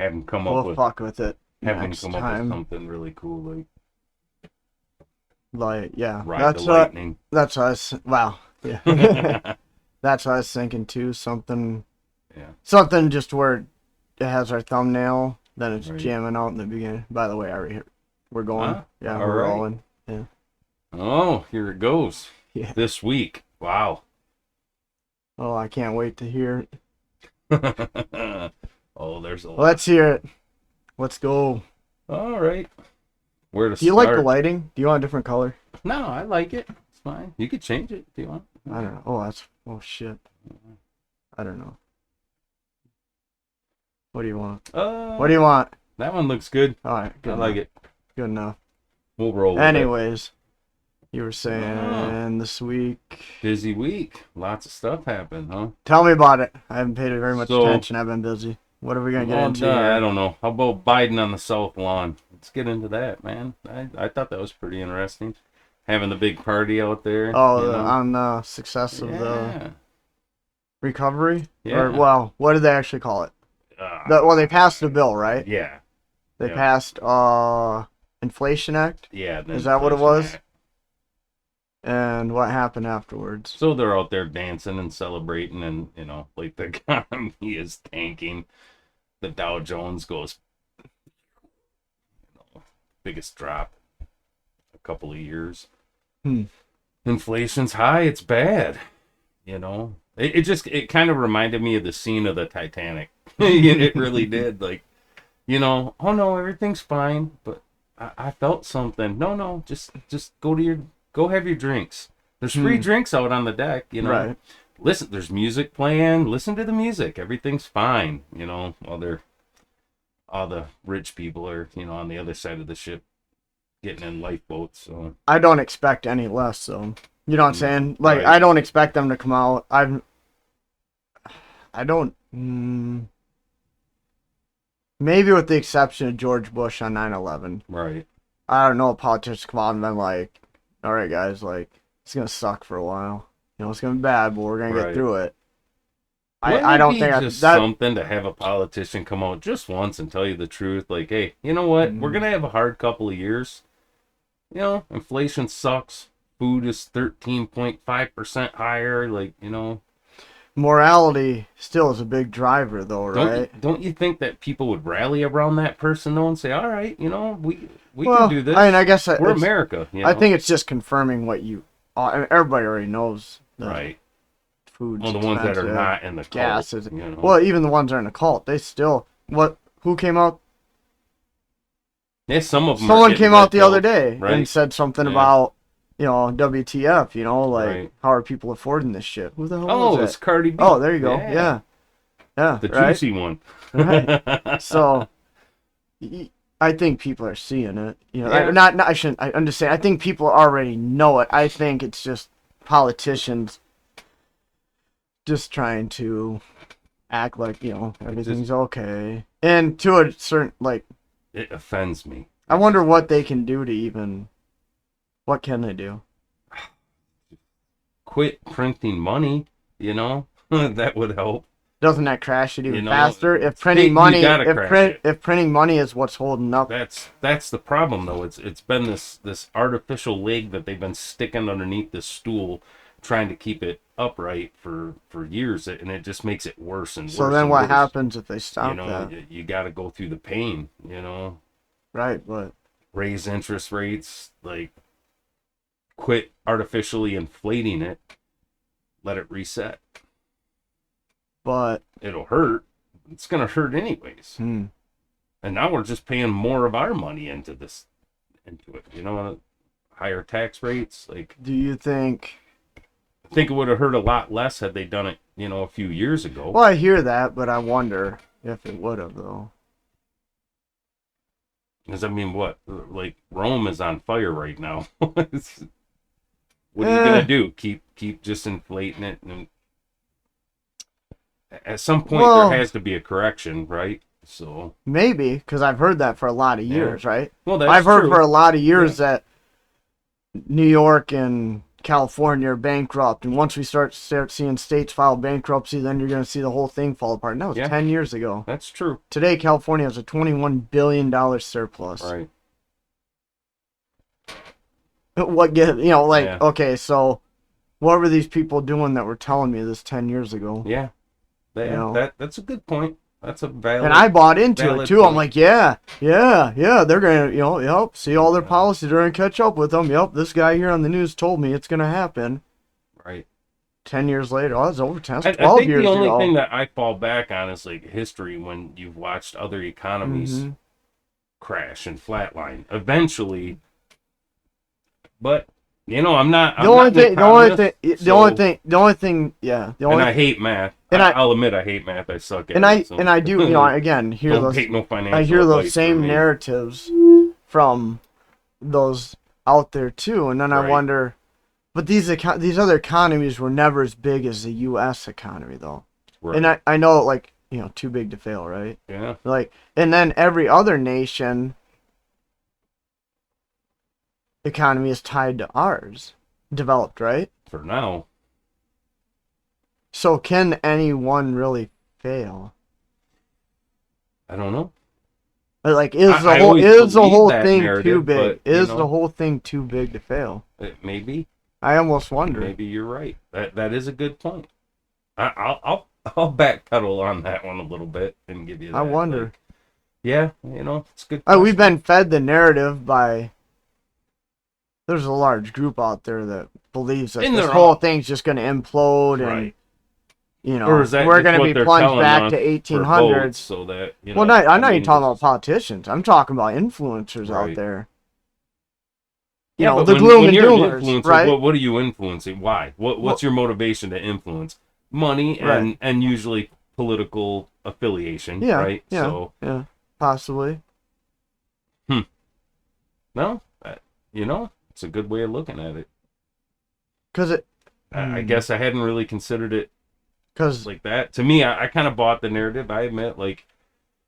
have them come up We'll with fuck with it have them next come up with time. something really cool, Like, yeah, ride the lightning. That's what I was. Wow, yeah, that's what I was thinking too. Something just where it has our thumbnail, then it's jamming out in the beginning. By the way, we're going. Huh? Yeah, All we're right. rolling. Yeah. Oh, here it goes. Yeah. This week. Wow. Oh, I can't wait to hear Oh, there's a lot. Let's hear it. Let's go. All right. Where to Do you start? like the lighting? Do you want a different color? No, I like it. It's fine. You could change it if you want. I don't know. Oh shit. I don't know. What do you want? What do you want? That one looks good. All right. I like it. Good enough. We'll roll with Anyways, you were saying this week. Busy week. Lots of stuff happened, huh? Tell me about it. I haven't paid it very much attention. I've been busy. What are we going to get into? I don't know. How about Biden on the South Lawn? Let's get into that, man. I thought that was pretty interesting. Having the big party out there. Oh, on the success of the recovery? Yeah. Or, well, what did they actually call it? They passed a bill, right? Yeah. They passed Inflation Act? Yeah. Is that what it was? And what happened afterwards? So they're out there dancing and celebrating, and, like the economy is tanking. The Dow Jones goes, biggest drop a couple of years. Inflation's high. It's bad. It kind of reminded me of the scene of the Titanic. It really did. Like, oh no, everything's fine, but I felt something. No, just go have your drinks. There's free drinks out on the deck, Right. Listen, there's music playing. Listen to the music. Everything's fine, while all the rich people are, on the other side of the ship getting in lifeboats. So I don't expect any less, though. You know what I'm saying? Like, Right. I don't expect them to come out. I don't. Maybe with the exception of George Bush on 9/11. Right. I don't know if politicians come out and been like, all right, guys, like, it's going to suck for a while. It's going to be bad, but we're going to get through it. I don't think just something to have a politician come out just once and tell you the truth. Like, hey, you know what? We're going to have a hard couple of years. Inflation sucks. Food is 13.5% higher. Like, Morality still is a big driver, though, right? Don't you think that people would rally around that person, though, and say, all right, we can do this. I mean, I guess we're America. I think it's just confirming what everybody already knows. Right. Food's the ones that are not in the cult. Gas is, well, even the ones that are in the cult, they still, who came out? Yeah, some of them. Someone came out the other day and said something about, WTF, like, how are people affording this shit? Who the hell was that? It's Cardi B. Oh, there you go. Yeah. The juicy one. Right. So, I think people are seeing it. I'm just saying, I think people already know it. I think it's just politicians just trying to act like, everything's okay. And to a certain, like... It offends me. I wonder what they can do to even... What can they do? Quit printing money, that would help. Doesn't that crash it even faster? If printing money, if printing money is what's holding up, that's the problem though. It's been this artificial leg that they've been sticking underneath this stool, trying to keep it upright for years, and it just makes it worse and worse. So then, what happens if they stop that? You got to go through the pain, Right, but raise interest rates, like quit artificially inflating it, let it reset. But it'll hurt. It's gonna hurt anyways. And now we're just paying more of our money into it. Higher tax rates. Like, do you think? I think it would have hurt a lot less had they done it, a few years ago. Well, I hear that, but I wonder if it would have though. Because what? Like, Rome is on fire right now. What are you gonna do? Keep just inflating it, and at some point there has to be a correction, right? So maybe, because I've heard that for a lot of years, right? Well, that's I've heard true. for a lot of years that New York and California are bankrupt, and once we start seeing states file bankruptcy, then you're going to see the whole thing fall apart. And that was Yeah. 10 years ago. That's true. Today, California has a $21 billion surplus. Right. What get like Yeah. okay, so what were these people doing that were telling me this 10 years ago? Yeah. You know? That's a good point. That's a valid. And I bought into it valid too. point. I'm like, yeah, they're gonna, yep, see all their policies are gonna catch up with them. Yep, this guy here on the news told me it's gonna happen. Right. 10 years later, oh, it's over 10, 12 I think years the only ago. thing that I fall back on is like history when you've watched other economies crash and flatline eventually. But I'm not. The only thing, yeah. And I hate math. And I'll admit I hate math. I suck at and it. I do, again, hear Don't those. take no financial I hear those advice same from me. narratives from those out there too, and then I Right. wonder, but these other economies were never as big as the U.S. economy, though. Right. And I know, like, too big to fail, right? Yeah. Like, and then every other nation economy is tied to ours, developed, right? For now. So can anyone really fail? I don't know. Like, is I the always whole believe that thing narrative, too big? but, Is the whole thing too big to fail? Maybe. I almost wonder. Maybe you're right. That is a good point. I'll backpedal on that one a little bit and give you that. I wonder. Like, yeah, it's good. We've been fed the narrative by. There's a large group out there that believes that And this they're whole all- thing's just going to implode, Right. and Or is that we're just going to what be they're plunged telling back us to for 1800s. votes so that Well, I'm not even talking this- about politicians. I'm talking about influencers Right. out there. Yeah, but the when gloom and you're an doomers, influencer, right? what are you influencing? Why? What's your motivation to influence? Money and usually political affiliation, Yeah, right? yeah, So yeah, possibly. no, it's a good way of looking at it. Because I guess I hadn't really considered it because like that. To me, I kind of bought the narrative. I admit, like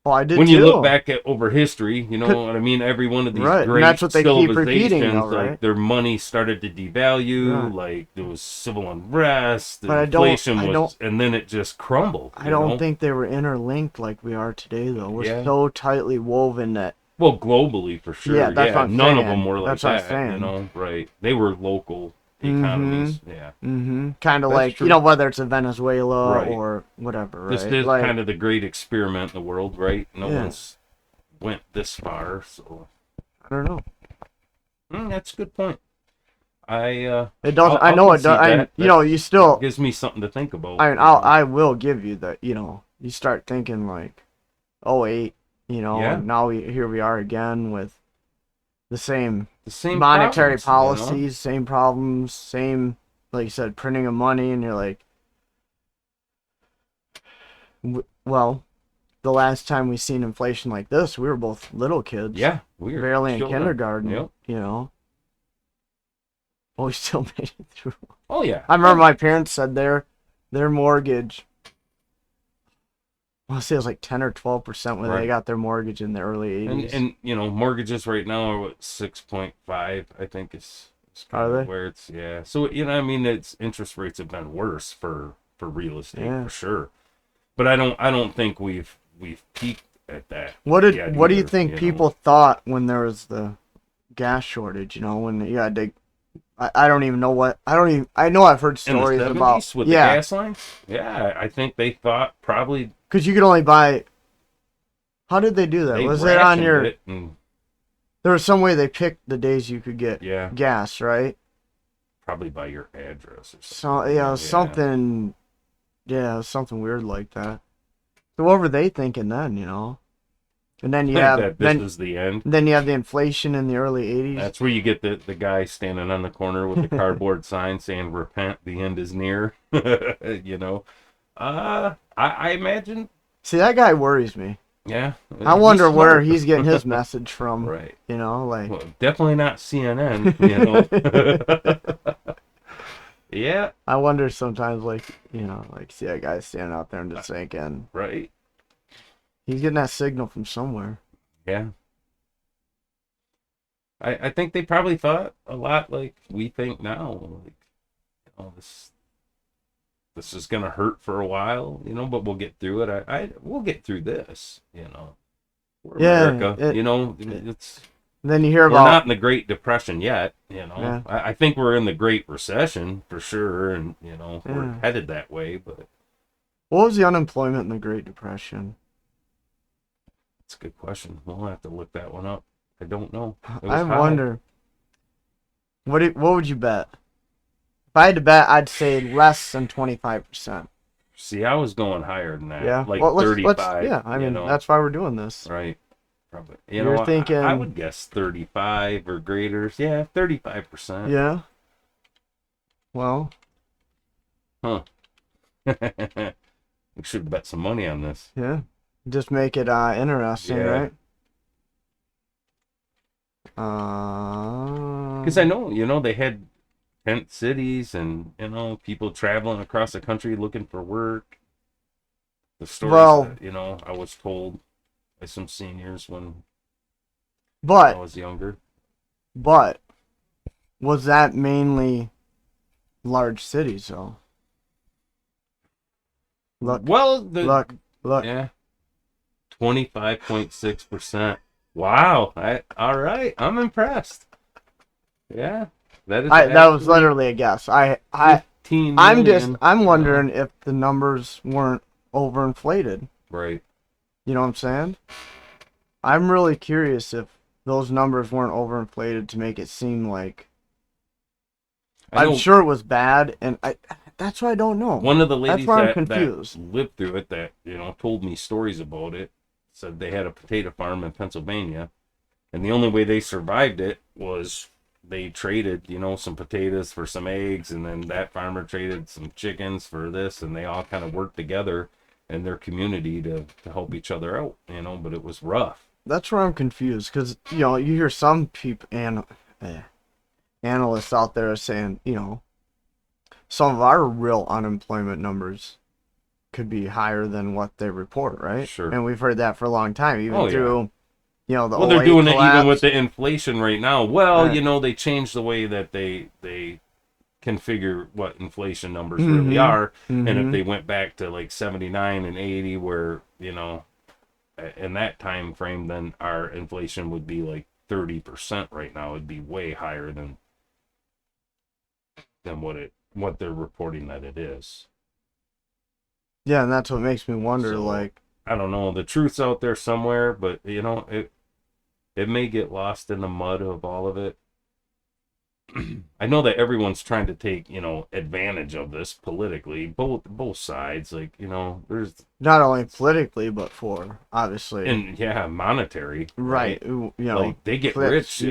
I did when too. you look back at over history, you know what I mean. Every one of these Right, and great that's what they keep repeating, civilizations, though, right? like their money started to devalue. Right. Like there was civil unrest, But I don't- inflation I was, don't- and then it just crumbled. I don't think they were interlinked like we are today, though. We're Yeah. so tightly woven that. Well, globally for sure. Yeah, that's what I'm none of saying. them were like That's what I'm that. saying. Right? They were local economies. Yeah. Kind of That's like, true. whether it's a Venezuela Right. or whatever, right? This is like, kind of the great experiment in the world, right? No Yeah. one's went this far, so I don't know. that's a good point. I It doesn't. I'll I know it concede does. that. You still. gives me something to think about. I mean, I will give you that. You start thinking like, 08, Yeah. and now here we are again with the same the same monetary problems, policies, same problems, same, like you said, printing of money, and you're like, well, the last time we seen inflation like this, we were both little kids. Yeah, we were barely in children. kindergarten. Yep. But we still made it through. Oh yeah. I remember my parents said their mortgage. I want to say it was like 10 or 12% when Right. they got their mortgage in the early 80s. And mortgages right now are what 6.5, I think is kind Are of they? where it's So I mean, it's interest rates have been worse for real estate Yeah. for sure. But I don't think we've peaked at that. What do you either, think people thought when there was the gas shortage? When you had to, I don't even know what I know I've heard In the stories 70s about with the gas lines? Yeah, I think they thought probably because you could only buy. How did they do that? they Was it on rationed your? it and, There was some way they picked the days you could get yeah, gas, right? probably by your address or something. So yeah, something. Yeah, it was something weird like that. So what were they thinking then? And then you Think have that this is the end. then you have the inflation in the early 80s. That's where you get the guy standing on the corner with the cardboard sign saying "Repent, the end is near." I imagine. See, that guy worries me. Yeah. I wonder he's where smart. he's getting his message from. Right. Like. Well, definitely not CNN. Yeah. I wonder sometimes, like see that guy standing out there and just thinking, Right. he's getting that signal from somewhere. Yeah. I think they probably thought a lot like we think now. Like, oh, this is gonna hurt for a while, but we'll get through it. We'll get through this, We're America, it's then you hear we're about not in the Great Depression yet, Yeah. I think we're in the Great Recession for sure, and we're Yeah. headed that way, but What was the unemployment in the Great Depression? it's a good question. We'll have to look that one up. I don't know. It I was high. wonder. What would you bet? If I had to bet, I'd say less than 25%. See, I was going higher than that. Yeah. Like Well, let's 35. yeah. I mean, know? that's why we're doing this. Right. Probably. You're thinking. I would guess 35 or greater. Yeah, 35%. Yeah. Well. Huh. We should bet some money on this. Yeah. Just make it interesting, Yeah. right? Because I know, they had tent cities and, people traveling across the country looking for work. The stories that, I was told by some seniors when I was younger. But was that mainly large cities, though? Look. Look. Yeah. 25.6%. Wow. All right. I'm impressed. Yeah. That was literally a guess. I'm wondering if the numbers weren't overinflated. Right. You know what I'm saying? I'm really curious if those numbers weren't overinflated to make it seem like I'm sure it was bad, and that's why I don't know. One of the ladies that lived through it that, told me stories about it, said they had a potato farm in Pennsylvania, and the only way they survived it was they traded, some potatoes for some eggs, and then that farmer traded some chickens for this, and they all kind of worked together in their community to help each other out, but it was rough. That's where I'm confused, because, you hear some people, analysts out there saying, some of our real unemployment numbers could be higher than what they report, right? Sure. And we've heard that for a long time, even through, the well, they're doing collapse. it even with the inflation right now. Well, they changed the way that they configure what inflation numbers really are. Mm-hmm. And if they went back to like 79 and 80, where, in that time frame, then our inflation would be like 30% right now. It'd be way higher than what they're reporting that it is. Yeah, and that's what makes me wonder, I don't know, the truth's out there somewhere, but it may get lost in the mud of all of it. I know that everyone's trying to take, advantage of this politically, both sides, there's not only politically, but for obviously and monetary, right? They get rich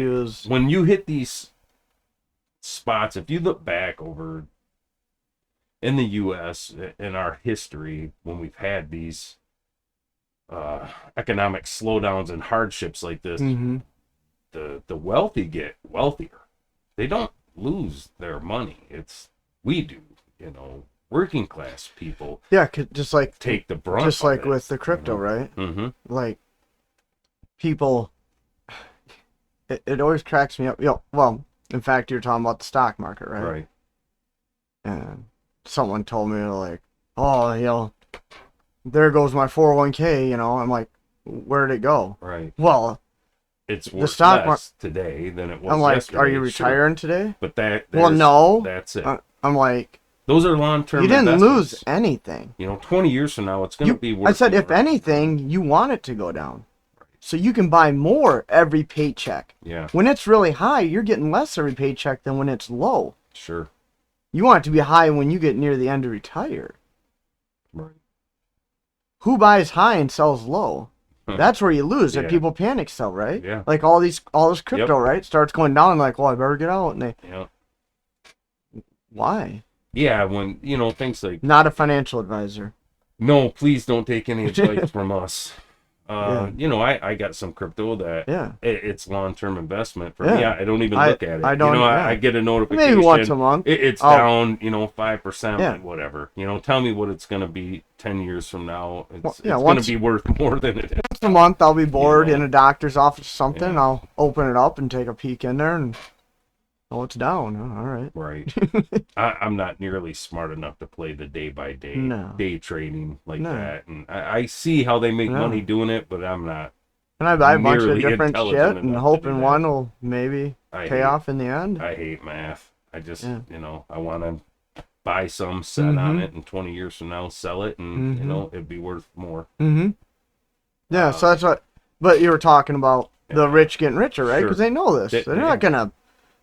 when you hit these spots. If you look back over in the U.S. in our history, when we've had these economic slowdowns and hardships like this, the wealthy get wealthier. They don't lose their money. We do, working class people. Yeah, just like take the brunt. Just like with the crypto, right? Mm-hmm. Like people, it always cracks me up. Well, in fact, you're talking about the stock market, right? Right. And someone told me oh, there goes my 401k. I'm like, where'd it go? Right. Well, it's worth less today than it was. I'm like, yesterday. Are you retiring today? But no. That's it. I'm like, those are long-term. You didn't lose anything. 20 years from now, it's going to be worth. I said, if anything, you want it to go down, so you can buy more every paycheck. Yeah. When it's really high, you're getting less every paycheck than when it's low. Sure. You want it to be high when you get near the end of retire. Right. Who buys high and sells low? That's where you lose. And people panic sell, right? Yeah. Like all this crypto, right? Starts going down, like, well, I better get out. And why? Yeah, when things like. Not a financial advisor. No, please don't take any advice from us. I got some crypto that it's long-term investment for me. I don't even look at it. I don't. I get a notification. Maybe once a month. It's down, 5%, whatever. Tell me what it's going to be 10 years from now. It's going to be worth more than it is. Once a month, I'll be bored in a doctor's office or something. I'll open it up and take a peek in there. And Oh, it's down. Oh, all right. Right. I'm not nearly smart enough to play the day by day, No. day trading like No. that. And I see how they make money No. doing it, but I'm not And I buy a bunch of nearly different intelligent shit and enough to do hoping that. one will maybe pay off in the end. I hate math. I just, Yeah. I want to buy some, set on it, and 20 years from now sell it, and, it'd be worth more. Mm-hmm. Yeah, so that's what. But you were talking about the rich getting richer, right? Because they know this. They're not gonna.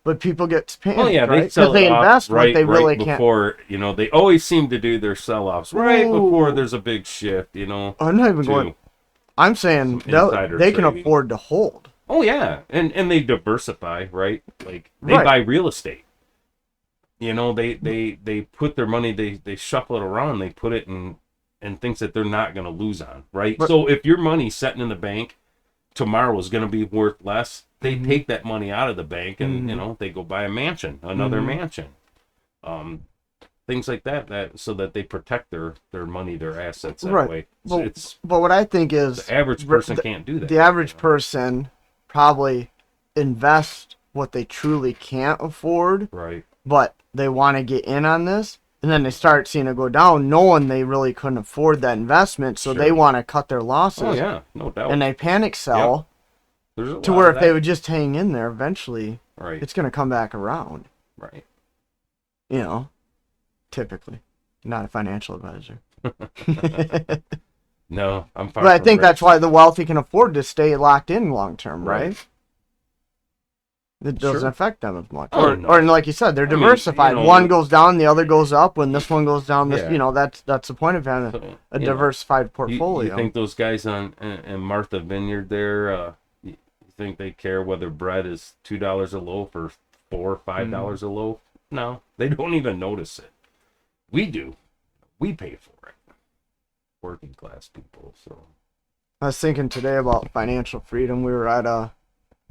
But people get panicked, Well, yeah, right? they sell Because they it off invest right, what they really right can't. before, they always seem to do their sell-offs right before there's a big shift, I'm not even going. I'm saying they can trading. afford to hold. Oh yeah, and they diversify, right? Like they buy real estate. They put their money, they shuffle it around, they put it in things that they're not going to lose on, right? But, so if your money's sitting in the bank, tomorrow is going to be worth less. They take that money out of the bank and they go buy a mansion, another mansion, things like that so that they protect their money, their assets that way. So but what I think is the average person can't do that. The average person probably invest what they truly can't afford, right? But they want to get in on this, and then they start seeing it go down, knowing they really couldn't afford that investment, so they want to cut their losses. Oh yeah, no doubt. And they panic sell to where if they would just hang in there, eventually, it's going to come back around. Right. Typically, not a financial advisor. No, I'm fine. But I think that's why the wealthy can afford to stay locked in long term, right? It doesn't affect them as much. Or like you said, they're diversified. One goes down, the other goes up. When this one goes down, that's the point of having a diversified portfolio. You think those guys in Martha Vineyard there, you think they care whether bread is $2 a loaf or $4 or $5 a loaf? No, they don't even notice it. We do. We pay for it. Working class people. So I was thinking today about financial freedom. We were at a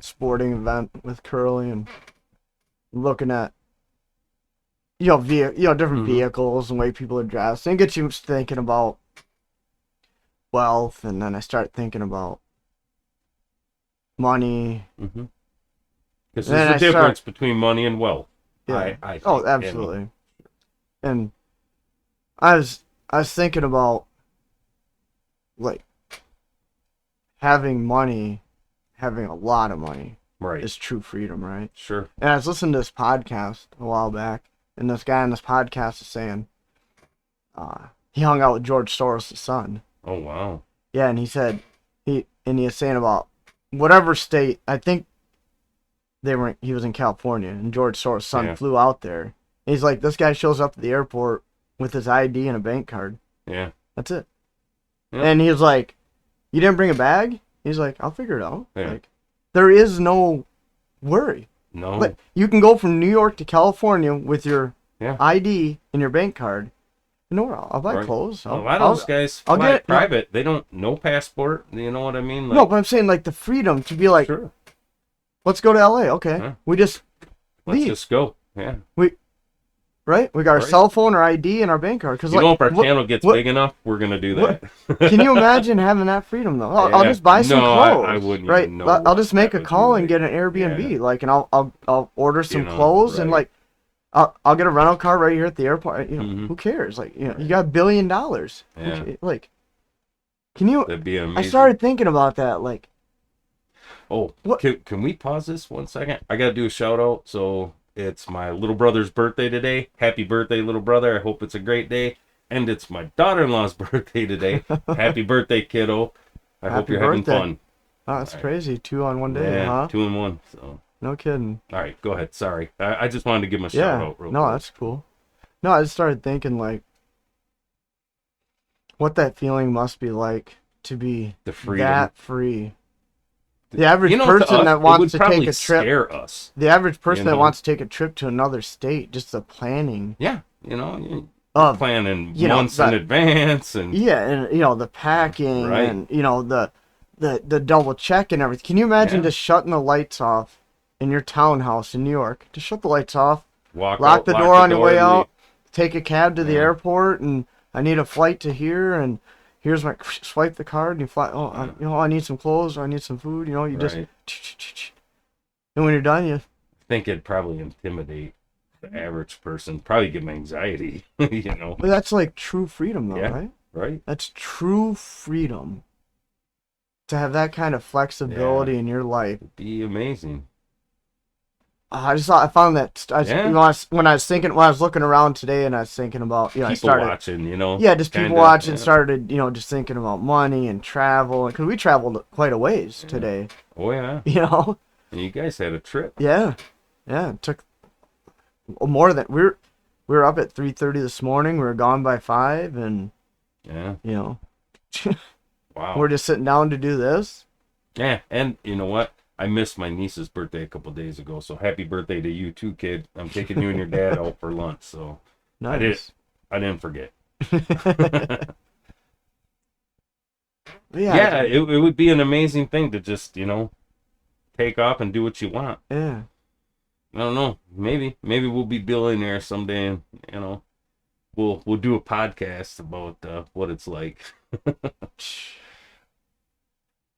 sporting event with Curly and looking at different vehicles and the way people are dressed, and it gets you thinking about wealth, and then I start thinking about money. Because there's a difference between money and wealth. Yeah. I think, absolutely. And I was thinking about like having money. Having a lot of money is true freedom, right? Sure. And I was listening to this podcast a while back, and this guy on this podcast is saying he hung out with George Soros' son. Oh, wow. Yeah, and he said, he was saying about whatever state, I think he was in California, and George Soros' son flew out there. And he's like, this guy shows up at the airport with his ID and a bank card. Yeah. That's it. Yeah. And he was like, you didn't bring a bag? He's like, I'll figure it out. Yeah. Like, there is no worry. No. Like, you can go from New York to California with your ID and your bank card. I'll buy clothes. A lot of those guys fly private. They don't no passport. You know what I mean? Like, no, but I'm saying like the freedom to be like, let's go to LA. Okay, let's just go. Yeah. We got our cell phone, our ID, and our bank card. Because if our channel gets big enough, we're gonna do that. Can you imagine having that freedom though? I'll just buy some clothes. I wouldn't. Right? Even know I'll just make a call and get an Airbnb. Yeah. Like, and I'll order some clothes and like, I'll get a rental car right here at the airport. Who cares? Like, you got $1 billion. Yeah. Like, can you? That'd be amazing. I started thinking about that. Like, can we pause this 1 second? I gotta do a shout out. So. It's my little brother's birthday today. Happy birthday, little brother. I hope it's a great day. And it's my daughter-in-law's birthday today. Happy birthday, kiddo. I hope you're having fun. Oh, that's crazy. 2 on one day, huh? 2 in 1. So. No kidding. All right, go ahead. Sorry. I just wanted to give him a shout out real quick. No, that's cool. No, I just started thinking, like, what that feeling must be like to be that free. The average person that wants to take a trip. Scare us. The average person that wants to take a trip to another state, just the planning. Yeah, planning months in advance, and and the packing, and the double check and everything. Can you imagine just shutting the lights off in your townhouse in New York? Just shut the lights off, lock the door on your way out, take a cab to the airport, and I need a flight to here, and here's my swipe the card and you fly. I need some clothes or I need some food. You just and when you're done, you think it'd probably intimidate the average person, probably give them anxiety, you know. But that's like true freedom, though, Yeah. right? Right? That's true freedom. To have that kind of flexibility in your life. It'd be amazing. I found that Yeah. you know, when I was looking around today and I was thinking about, you know, People I started watching, you know. yeah, just people kinda, watching, yeah. started, you know, just thinking about money and travel, because we traveled quite a ways today, Oh yeah. you know. And you guys had a trip. Yeah, it took more than we were up at 3:30 this morning. We were gone by 5, and Yeah. you know, Wow. we're just sitting down to do this. Yeah, and you know what? I missed my niece's birthday a couple days ago, so happy birthday to you too, kid. I'm taking you and your dad out for lunch, so Nice. I didn't forget. Yeah. Yeah, it would be an amazing thing to just, you know, take off and do what you want. Yeah. I don't know. Maybe we'll be billionaires someday, and you know, we'll do a podcast about what it's like.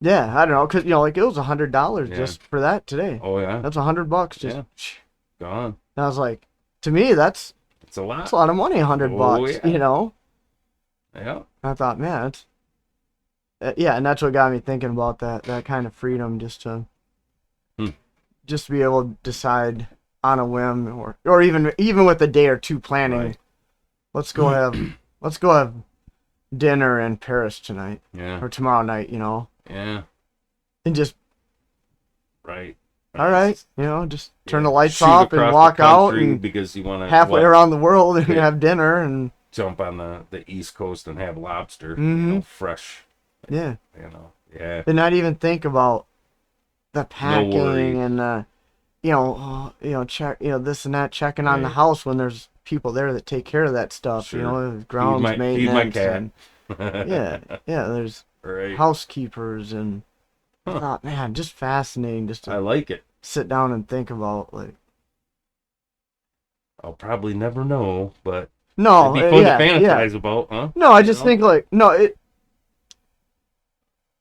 Yeah, I don't know, cause you know, like it was $100 Yeah. just for that today. Oh yeah, That's $100 just. Yeah. gone. And I was like, to me, that's It's a lot. a lot of money, $100. yeah. You know. Yeah. I thought, man, it's yeah, and that's what got me thinking about that kind of freedom, just to just to be able to decide on a whim, or even with a day or two planning. Right. Let's go have dinner in Paris tonight Yeah. or tomorrow night, you know, Yeah. and just Right. all right, you know, just turn Yeah. the lights Shoot off and across the walk out country and because you want to halfway around the world and Yeah. have dinner and jump on the East Coast and have lobster, you Mhm. know, fresh, yeah, you know. Yeah. and not even think about the packing worry. and check, this and that, checking on the Right. house when there's people there that take care of that stuff, Sure. you know, grounds feed my maintenance cat. and there's Right. housekeepers, and I Huh. thought, man, just fascinating just I to like it. sit down and think about, like, I'll probably never know, but no, it'd be fun yeah, to yeah. fantasize about, huh? No, I You just know? think like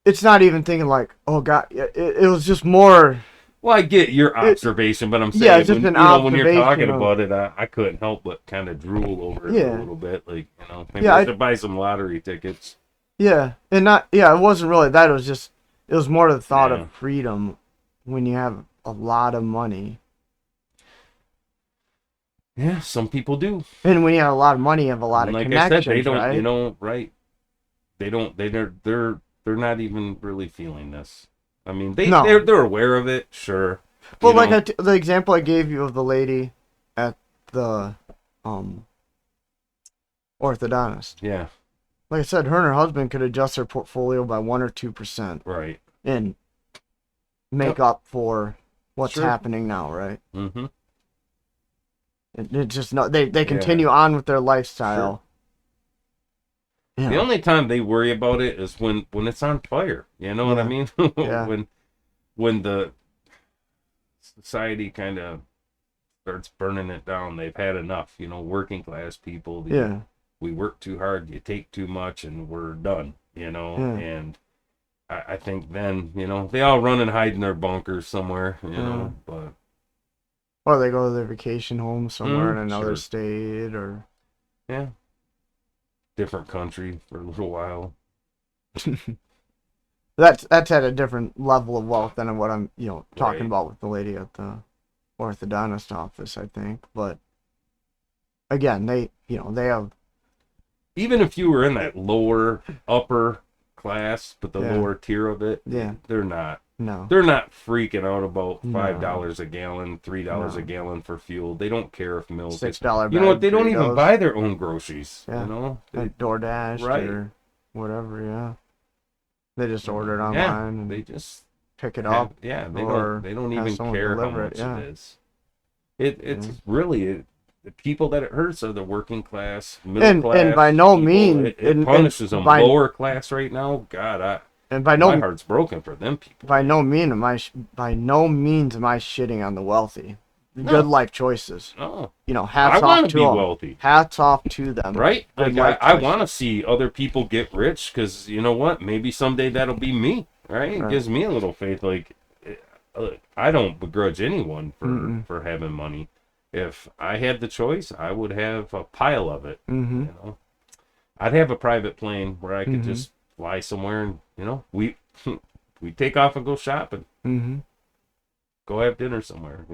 it's not even thinking like, oh God, it was just more. Well, I get your observation, but I'm saying Yeah, it's just when, an when you're talking observation of- about it, I couldn't help but kind of drool over it Yeah. a little bit. Like, you know, maybe Yeah, I I- should buy some lottery tickets. Yeah, and it wasn't really that. It was more the thought Yeah. of freedom when you have a lot of money. Yeah, some people do. And when you have a lot of money, you have a lot of Like connections, I said, they don't, right? you know, right? They're not even really feeling this. I mean, No. they're aware of it, sure. Well, you like know? the example I gave you of the lady at the orthodontist. Yeah, Like I said, her and her husband could adjust their portfolio by 1 or 2% right. and make Yep. up for what's Sure. happening now, right? Mm-hmm. It just no, they continue on with their lifestyle. You The know, only time they worry about it is when it's on fire. You know what I Yeah. mean? Yeah. when the society kind of starts burning it down, they've had enough. You know, working class people. yeah, We work too hard, you take too much, and we're done. You know, Yeah. and I think then, you know, they all run and hide in their bunkers somewhere. You know, but or they go to their vacation home somewhere in another Sure. state, or yeah, different country for a little while. that's at a different level of wealth than what I'm talking Right. about with the lady at the orthodontist office, I think. But again, they have Even if you were in that upper class, but the Yeah. lower tier of it, Yeah. they're not no. freaking out about No. $5 a gallon, $3 a No. gallon for fuel. They don't care if milk. $6 You know what? bag They don't even Doritos. buy their own groceries. Yeah. You know, Like DoorDash Right. or whatever. Yeah, they just order it yeah, online and they just pick it have- up. yeah, or they don't have even someone care how deliver it, much yeah. it is. It's really the people that it hurts are the working class, middle And class. by no people. mean- it and punishes them. by- Lower class right now, God, And by my no heart's broken for them people. by no means am I shitting on the wealthy. No. Good life choices. No, Hats I off want to to be them. wealthy, Hats off to them. right? Good Like life I choices. want to see other people get rich because you know what? Maybe someday that'll be me, right? It Right. gives me a little faith. Like I don't begrudge anyone Mm-mm. for having money. If I had the choice, I would have a pile of it. Mm-hmm. You know, I'd have a private plane where I could Mm-hmm. just fly somewhere, and we we take off and go shopping, Mm-hmm. go have dinner somewhere.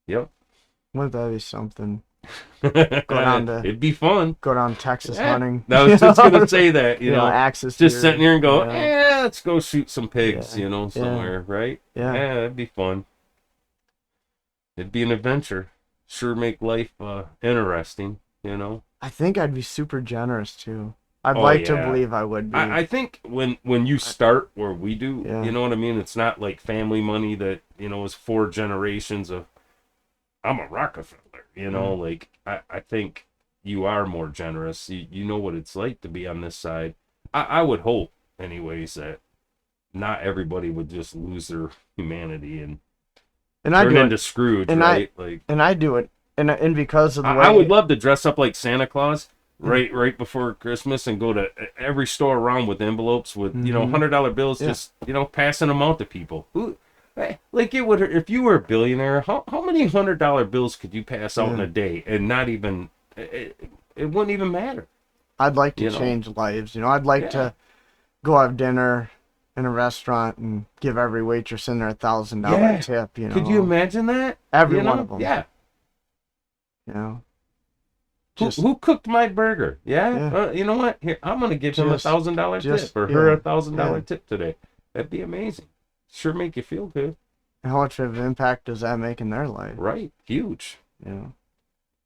Yep. Wouldn't that be something? It'd be fun. Go down Texas Yeah. hunting. I was just gonna say that, Axis just deer, sitting here and go, yeah. let's go shoot some pigs, Yeah. somewhere, right? Yeah. Yeah, that'd be fun. It'd be an adventure. Sure, make life interesting. I think I'd be super generous too. I'd Oh, like to yeah. believe I would be. I think when you start where we do, Yeah. you know what I mean. It's not like family money that is 4 generations of. I'm a Rockefeller, like I think you are more generous. You know what it's like to be on this side. I would hope, anyways, that not everybody would just lose their humanity and I turn do into it, Scrooge, and right? Like I do it, and because of the way I would love to dress up like Santa Claus right before Christmas and go to every store around with envelopes with $100 bills, Yeah. just passing them out to people. Like it would, if you were a billionaire, how many $100 bills could you pass out in a day and not even it wouldn't even matter. I'd like to You know? change lives. I'd like Yeah. to go have dinner in a restaurant and give every waitress in there $1,000 Yeah. tip. Could you imagine that? Every one of them. Yeah. Just Who cooked my burger? Yeah. Yeah. You know what? Here, I'm gonna give you Just- $1,000 just- tip or her yeah. $1,000 Yeah. tip today. That'd be amazing. Sure, make you feel good. how much of an impact does that make in their life? Right. Huge. Yeah.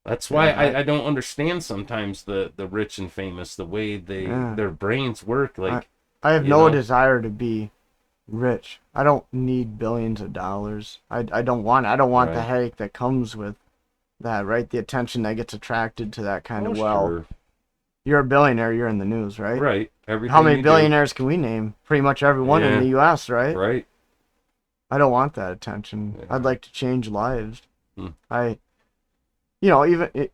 That's why Yeah, I don't understand sometimes the rich and famous, the way Yeah. their brains work. Like I have You no know? desire to be rich. I don't need billions of dollars. I don't want it. I don't want the Right. headache that comes with that, right? The attention that gets attracted to that kind oh, of wealth. sure. You're a billionaire, you're in the news, right? Right. Everything. How many you do. billionaires can we name? Pretty much everyone in Yeah. the US, right? Right. I don't want that attention. Yeah. I'd like to change lives. Hmm. Even it,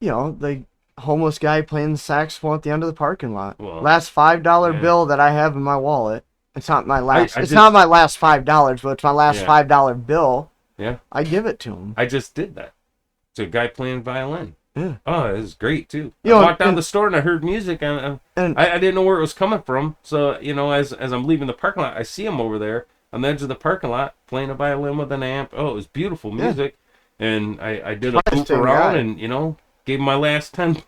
the homeless guy playing the saxophone at the end of the parking lot. Well, Last $5 yeah. bill that I have in my wallet. It's not my last. I it's just- not my last $5, but it's my last Yeah. $5 bill. Yeah. I give it to him. I just did that. To a guy playing violin. Yeah. Oh, it was great too. You I know, walked down and- the store and I heard music and And I didn't know where it was coming from. So as I'm leaving the parking lot, I see him over there on the edge of the parking lot playing a violin with an amp. Oh, it was beautiful music. And I did a loop Interesting around guy. and gave him my last $10.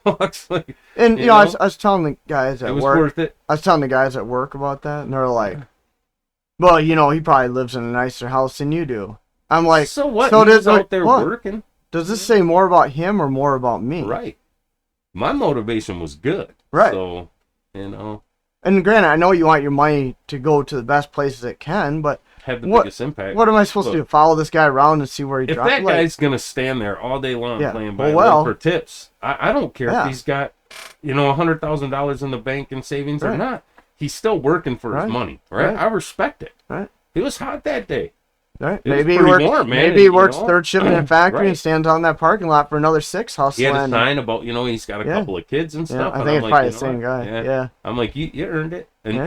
Like, and you I know? was telling the guys it at was work. worth it. I was telling the guys at work about that, and they're like, "Well, he probably lives in a nicer house than you do." I'm like, So what? so He was does out there what? working. Does this say more about him or more about me? Right. My motivation was good. Right. So, And granted, I know you want your money to go to the best places it can, but have the What- biggest impact. what am I supposed to do? Follow this guy around and see where he If drops? that guy's gonna stand there all day long Yeah, playing well, violin well. for tips, I don't care Yeah. if he's got $100,000 in the bank in savings or Right. not. He's still working for Right. his money, right? Right. I respect it. Right. It was hot that day. Right? It was Maybe he pretty works. warm, man, Maybe he you works know? third shift in a factory Right. and stands out in that parking lot for another 6 He hustling. had a sign about he's got a Yeah. couple of kids and Yeah, stuff. I and think I'm it's like, probably you the know same what? guy. Yeah. I'm like, you earned it, and Yeah.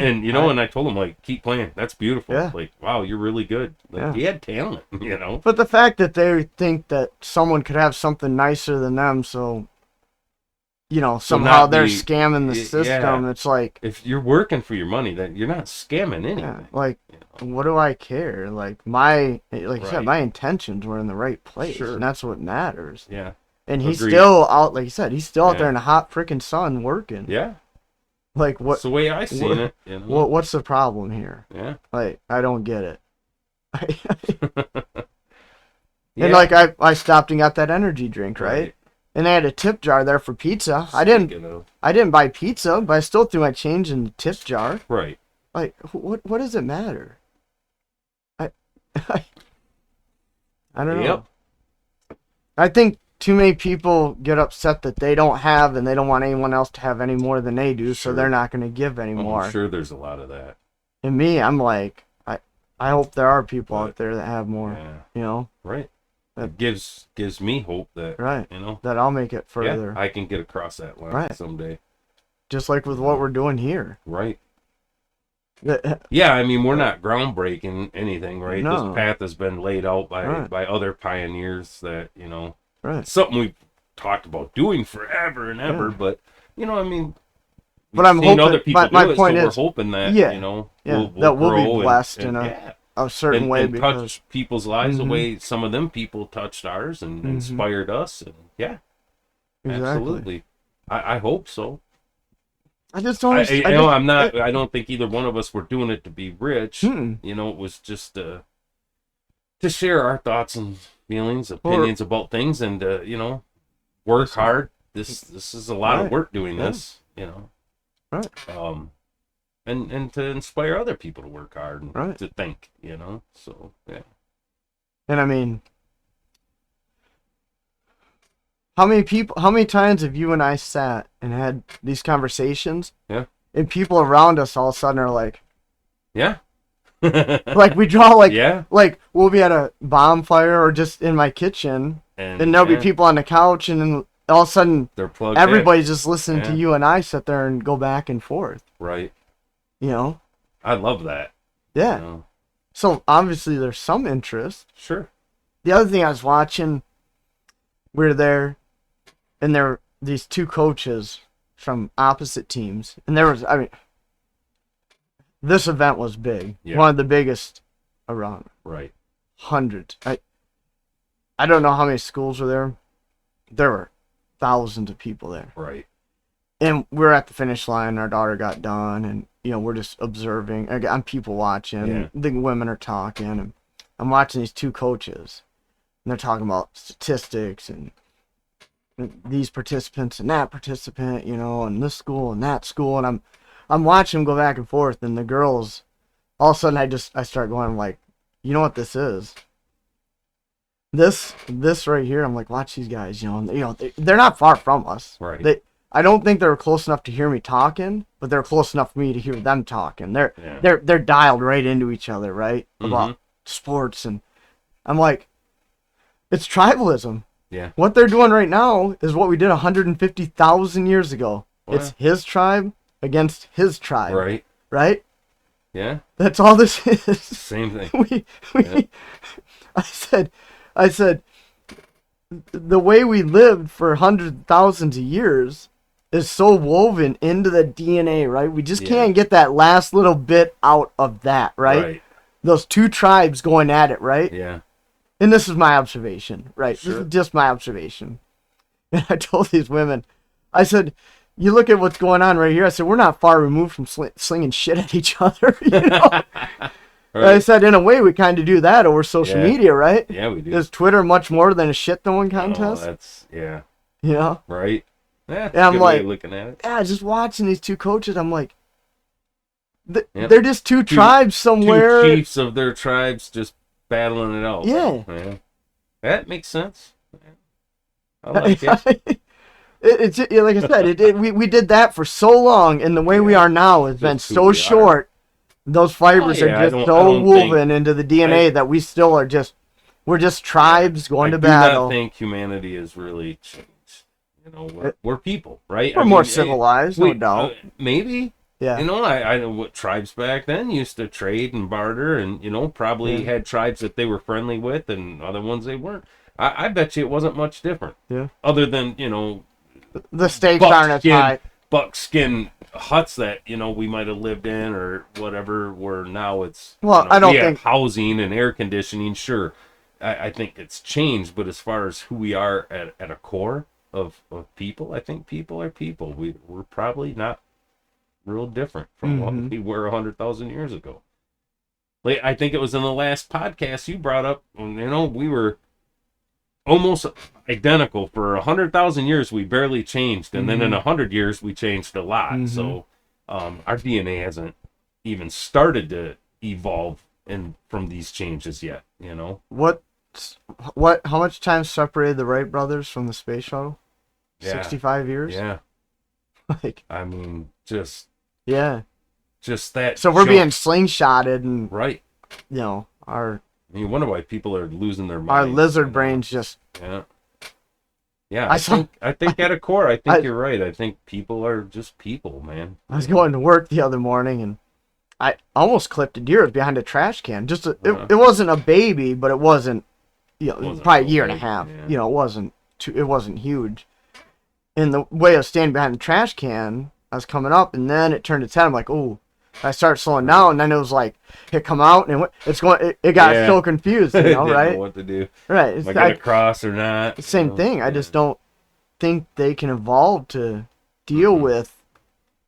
and I told him like, keep playing. That's beautiful. Yeah. Like, wow, you're really good. Like, Yeah. he had talent, But the fact that they think that someone could have something nicer than them, so somehow not they're be- scamming the yeah. system. It's like, If you're working for your money, then you're not scamming anything. yeah, like, what do I care? Like like you said, Right. my intentions were in the right place, Sure. and that's what matters. Yeah. And he's Agreed. still out, like you said, he's still out Yeah. there in the hot freaking sun working. Yeah. Like, That's what? the way I seen it. What's the problem here? Yeah. Like, I don't get it. Yeah. And like, I stopped and got that energy drink, right? And I had a tip jar there for pizza. I Speaking of- didn't buy pizza, but I still threw my change in the tip jar. Right. Like, what does it matter? I don't know. Yep. I think too many people get upset that they don't have, and they don't want anyone else to have any more than they do, so Sure. they're not going to give any more. I'm sure there's a lot of that. And me, I'm like, I hope there are people But- out there that have more. Yeah. Right. That- It gives me hope that Right. That I'll make it further. yeah, I can get across that line Right. someday. Just like with what we're doing here. Right. Yeah, I mean, we're not groundbreaking anything, right? This No. path has been laid out by Right. other pioneers that, Right. something we've talked about doing forever and ever, Yeah. but, I mean, But we've I'm seen hoping. other people My do it, so point we're is, hoping that, yeah, yeah, we'll that we'll be grow blessed and in yeah, a certain way and because. touch people's lives the Hmm. way some of them people touched ours and Hmm. inspired us. And yeah, Exactly. absolutely. I hope so. I just don't understand. I just. I'm not, I don't think either one of us were doing it to be rich. Mm-mm. It was just, to share our thoughts and feelings, Or opinions about things, and work hard. This is a lot of right. work doing Yeah. this, Right. and to inspire other people to work hard and Right. to think, So yeah, And I mean, how many times have you and I sat and had these conversations? yeah, And people around us all of a sudden are like, yeah, like we draw yeah, like we'll be at a bonfire or just in my kitchen, and there'll be yeah, people on the couch, and then all of a sudden they're plugged everybody's just listening to Yeah. you and I sit there and go back and forth. in, right? You know? I love that. Yeah. So obviously there's some interest. Sure. The other thing I was watching, we were there, and there were these two coaches from opposite teams, and I mean, this event was big, Yeah. one of the biggest around, Right. hundreds. I don't know how many schools were there. There were thousands of people there, Right. and we're at the finish line. Our daughter got done, and we're just observing. I'm people watching. Yeah. The women are talking, and I'm watching these two coaches, and they're talking about statistics and these participants and that participant, and this school and that school, and I'm watching them go back and forth, and the girls, all of a sudden I start going like, you know what this is? This right here, I'm like, watch these guys, they're not far from us. Right. I don't think they're close enough to hear me talking, but they're close enough for me to hear them talking. Yeah. They're dialed right into each other, right? About sports, and I'm like, it's tribalism. Yeah. What they're doing right now is what we did 150,000 years ago. Wow. It's his tribe against his tribe. Right. Right? Yeah. That's all this is. Same thing. Yeah. I said, the way we lived for hundreds of thousands of years is so woven into the DNA, right? We just can't get that last little bit out of that, right? Right. Those two tribes going at it, right? Yeah. And this is my observation, right? Sure. This is just my observation. And I told these women, I said, you look at what's going on right here. I said, we're not far removed from slinging shit at each other, Right. I said, in a way, we kind of do that over social media, right? Yeah, we do. Is Twitter much more than a shit throwing Oh, contest? that's Right? right. Yeah, And I'm good like, way of looking at it. Yeah, just watching these two coaches, I'm like, Yep. they're just two tribes somewhere. Two chiefs of their tribes just battling it out. Yeah. That makes sense. I like it. It's like I said, we did that for so long, and the way we are now has been Just who so we are. short. Those fibers Oh, are yeah, I just don't so woven think- into the DNA that we still are we're just tribes going I to do battle. not think humanity has really changed. We're people, right? We're more civilized, no wait, doubt. Maybe. Yeah. I know what tribes back then used to trade and barter, and probably had tribes that they were friendly with, and other ones they weren't. I bet you it wasn't much different. Yeah. Other than The stakes aren't as high. buckskin huts that we might have lived in or whatever. Where now it's I don't we have think housing and air conditioning. Sure, I think it's changed, but as far as who we are at a core of people, I think people are people. We're probably not real different from what we were 100,000 years ago. Like, I think it was in the last podcast you brought up. We were almost identical for 100,000 years. We barely changed, and then in 100 years we changed a lot. So our DNA hasn't even started to evolve from these changes yet. How much time separated the Wright brothers from the space shuttle? 65 years. Yeah. Like, I mean, just that. So we're jump. being slingshotted, and Right. our You wonder why people are losing their minds. our lizard brains just. Yeah. Yeah, I I think at a core, I think I- you're right. I think people are just people, man. I was going to work the other morning, and I almost clipped a deer behind a trash can. Uh-huh. It wasn't a baby, but it wasn't, Wasn't probably a real year and a big, half. yeah. It wasn't huge. In the way of standing behind the trash can, I was coming up, and then it turned its head. I'm like, oh. I started slowing down, and then it was like, it come out, and it got Yeah. so confused, Didn't know right? what to do. Right. Am I gonna cross or not? The same thing. I just don't think they can evolve to deal with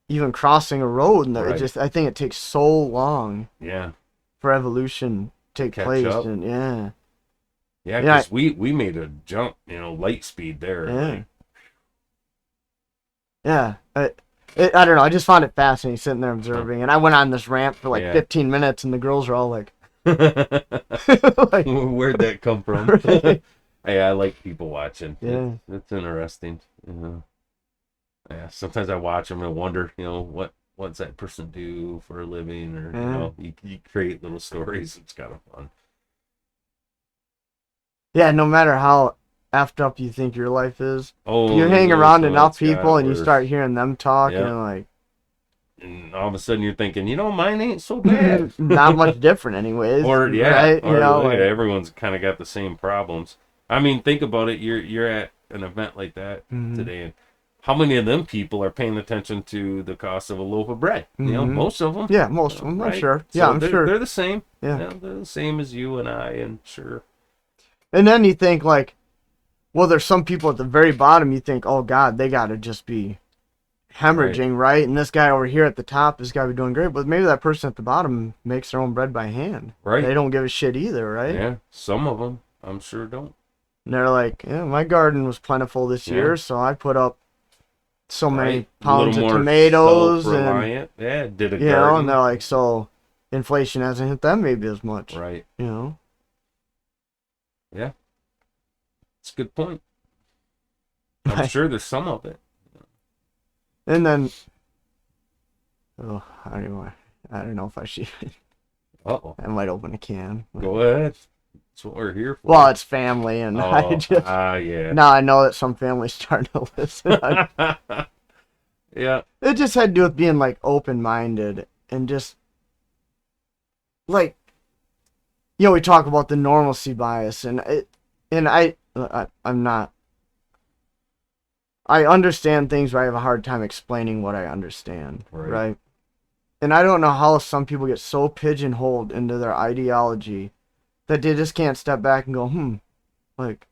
even crossing a road, and Right. I think it takes so long Yeah. for evolution to take Catch place, up. and yeah, Yeah, yeah, because we made a jump, light speed there. yeah, Like, yeah. I don't know. I just found it fascinating sitting there observing, and I went on this rant for like Yeah. 15 minutes, and the girls were all like, like where'd that come from? right? Hey, I like people watching. Yeah. It's interesting. Yeah, sometimes I watch them and wonder, what's that person do for a living, or you create little stories. It's kind of fun. Yeah, no matter how effed up you think your life is, Oh, you hang around enough people and you worse. start hearing them talk, Yep. and like, And all of a sudden you're thinking, mine ain't so bad. not much different, anyways. Or right? or Like, everyone's kind of got the same problems. I mean, think about it. You're at an event like that today, and how many of them people are paying attention to the cost of a loaf of bread? Most of them. Yeah, most of them. Right? I'm sure. Yeah, So I'm sure. They're the same. Yeah. They're the same as you and I, and sure. And then you think like, well, there's some people at the very bottom. You think, oh God, they got to just be hemorrhaging, right? And this guy over here at the top has got to be doing great. But maybe that person at the bottom makes their own bread by hand. Right. They don't give a shit either, right? Yeah. Some of them, I'm sure, don't. And they're like, yeah, my garden was plentiful this year, so I put up so many pounds of tomatoes, and did a you garden. know, and they're like, so inflation hasn't hit them maybe as much, Right. You know. Yeah. It's a good point. I'm sure there's some of it. And then, I don't know if I should. Uh-oh. I might open a can. Go ahead. That's what we're here for. Well, it's family, and I just. Yeah. Now I know that some families starting to listen. Yeah. It just had to do with being like open-minded and just like, we talk about the normalcy bias, and I'm not. I understand things, but I have a hard time explaining what I understand, right? And I don't know how some people get so pigeonholed into their ideology that they just can't step back and go, like,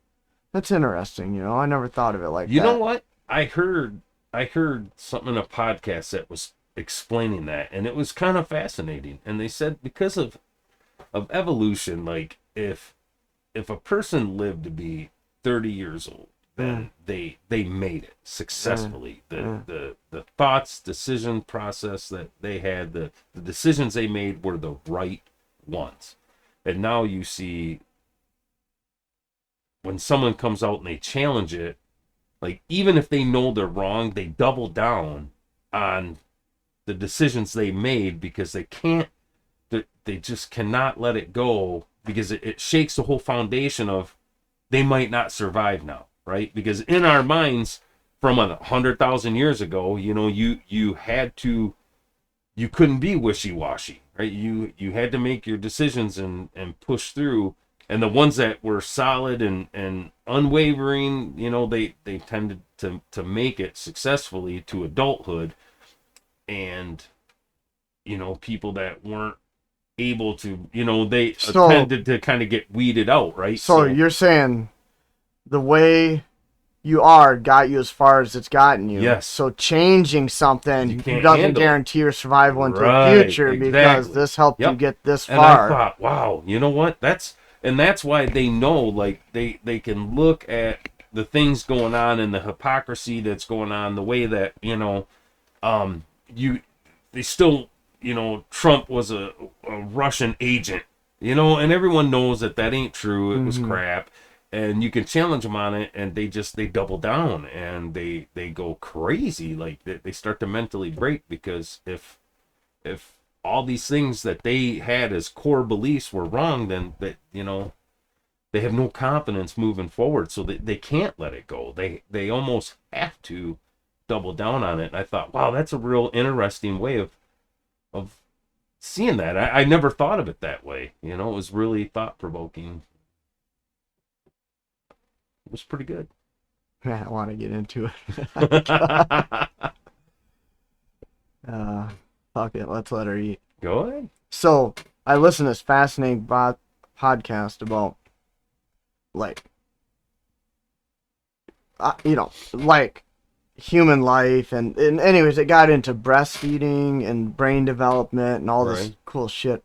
that's interesting, I never thought of it like that. You know what? I heard something in a podcast that was explaining that, and it was kind of fascinating. And they said because of evolution, like if a person lived to be 30 years old, then they made it successfully. The thoughts, decision process that they had, the decisions they made were the right ones. And now you see when someone comes out and they challenge it, like even if they know they're wrong, they double down on the decisions they made because they just cannot let it go, because it shakes the whole foundation of they might not survive now, right? Because in our minds from 100,000 years ago, you couldn't be wishy-washy, right? You had to make your decisions and push through. And the ones that were solid and unwavering, they tended to make it successfully to adulthood. And, people that weren't able to, they tended to kind of get weeded out, right? So you're saying the way you are got you as far as it's gotten you. Yes. So changing something doesn't guarantee your survival into the future, because this helped you get this far. And I thought, wow, you know what? That's why they know, like they can look at the things going on and the hypocrisy that's going on, the way that, they still, Trump was a Russian agent, and everyone knows that ain't true. It was crap. And you can challenge them on it, and they double down, and they go crazy. Like they start to mentally break, because if all these things that they had as core beliefs were wrong, then they have no confidence moving forward, so they can't let it go. They almost have to double down on it. And I thought, wow, that's a real interesting way of seeing that. I never thought of it that way. You know, it was really thought provoking. It was pretty good. Man, I want to get into it. Fuck it, let's let her eat. Go ahead. So I listened to this fascinating podcast about like, like human life, and anyways, it got into breastfeeding and brain development and all this Right. cool shit,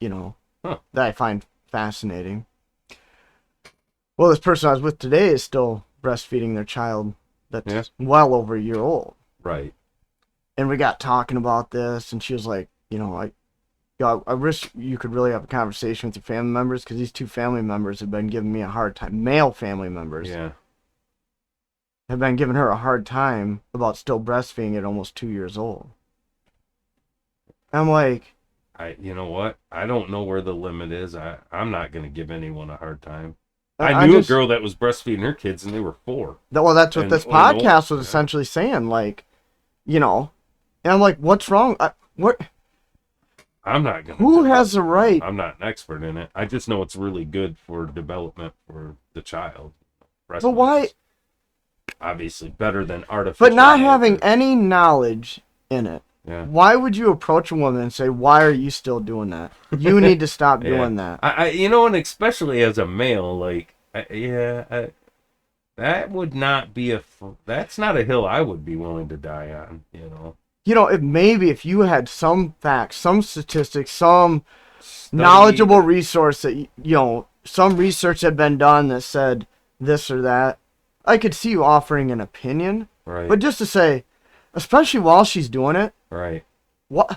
Huh. that I find fascinating. Well, this person I was with today is still breastfeeding their child that's well over a year old. Right. And we got talking about this, and she was like, I wish you could really have a conversation with your family members, because these two family members have been giving me a hard time. Male family members Yeah. have been giving her a hard time about still breastfeeding at almost 2 years old. I'm like, You know what? I don't know where the limit is. I'm not going to give anyone a hard time. I I knew just- a girl that was breastfeeding her kids, and they were 4. well, that's what And- this oh, no, podcast was yeah. essentially saying. Like, and I'm like, what's wrong? What? I'm not going to. Who has the right? I'm not an expert in it. I just know it's really good for development for the child. Breast But milk why? is obviously better than artificial. But not milk. having any knowledge in it. Yeah. Why would you approach a woman and say, "Why are you still doing that? You need to stop Yeah. doing that." And especially as a male, like, that would not be that's not a hill I would be willing to die on, If you had some facts, some statistics, some Study- knowledgeable resource that, some research had been done that said this or that, I could see you offering an opinion. Right. But just to say, especially while she's doing it, Right.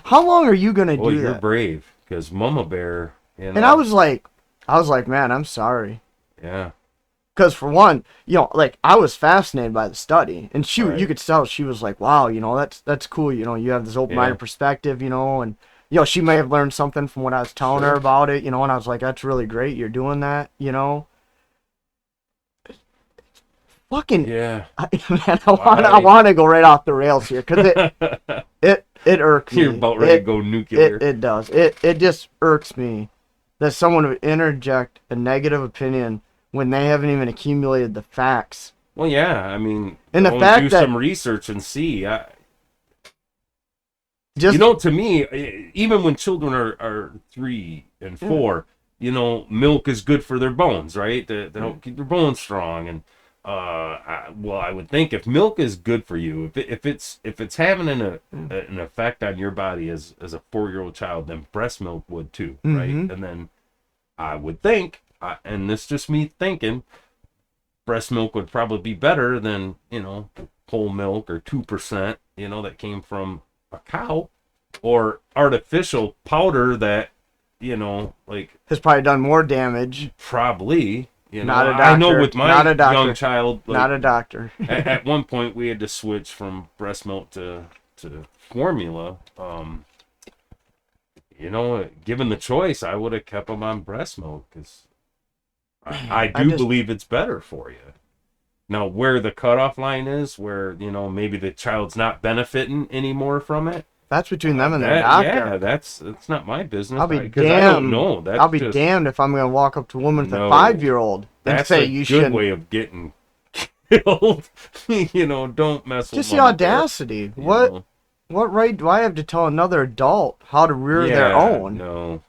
how long are you going to Well, do you're that? brave, because Mama Bear, And I was like, man, I'm sorry. yeah. Because for one, I was fascinated by the study, and Right. you could tell she was like, wow, that's cool. You have this open-minded Yeah. perspective, and she may have learned something from what I was telling her about it, and I was like, that's really great. You're doing that, Fucking, Yeah. man, I want to go right off the rails here, because it irks me. You're about ready to go nuclear. It does. It just irks me that someone would interject a negative opinion when they haven't even accumulated the facts. Well, yeah, I mean, And the go fact do that- some research and see. Just To me, even when children are 3 and 4, milk is good for their bones, right? They help keep their bones strong. And I would think if milk is good for you, if it's having an effect on your body as a 4-year-old child, then breast milk would too, right? Mhm. And then I would think, and this is just me thinking, breast milk would probably be better than whole milk or 2%, that came from a cow, or artificial powder that has probably done more damage. probably. Not a I know doctor. with my Not a doctor. young child, Not a doctor. at one point we had to switch from breast milk to formula. Given the choice, I would have kept them on breast milk, because I believe it's better for you. Now, where the cutoff line is, where maybe the child's not benefiting anymore from it, That's between them and their doctor. yeah, that's not my business. I'll be 'cause I don't damned. know. That's I'll be just, damned if I'm going to walk up to a woman with No. a 5-year-old and That's say a you good shouldn't. way of getting killed. Don't mess with Just the Mama Bear, audacity. you What know? what right do I have to tell another adult how to rear their Yeah, own? No.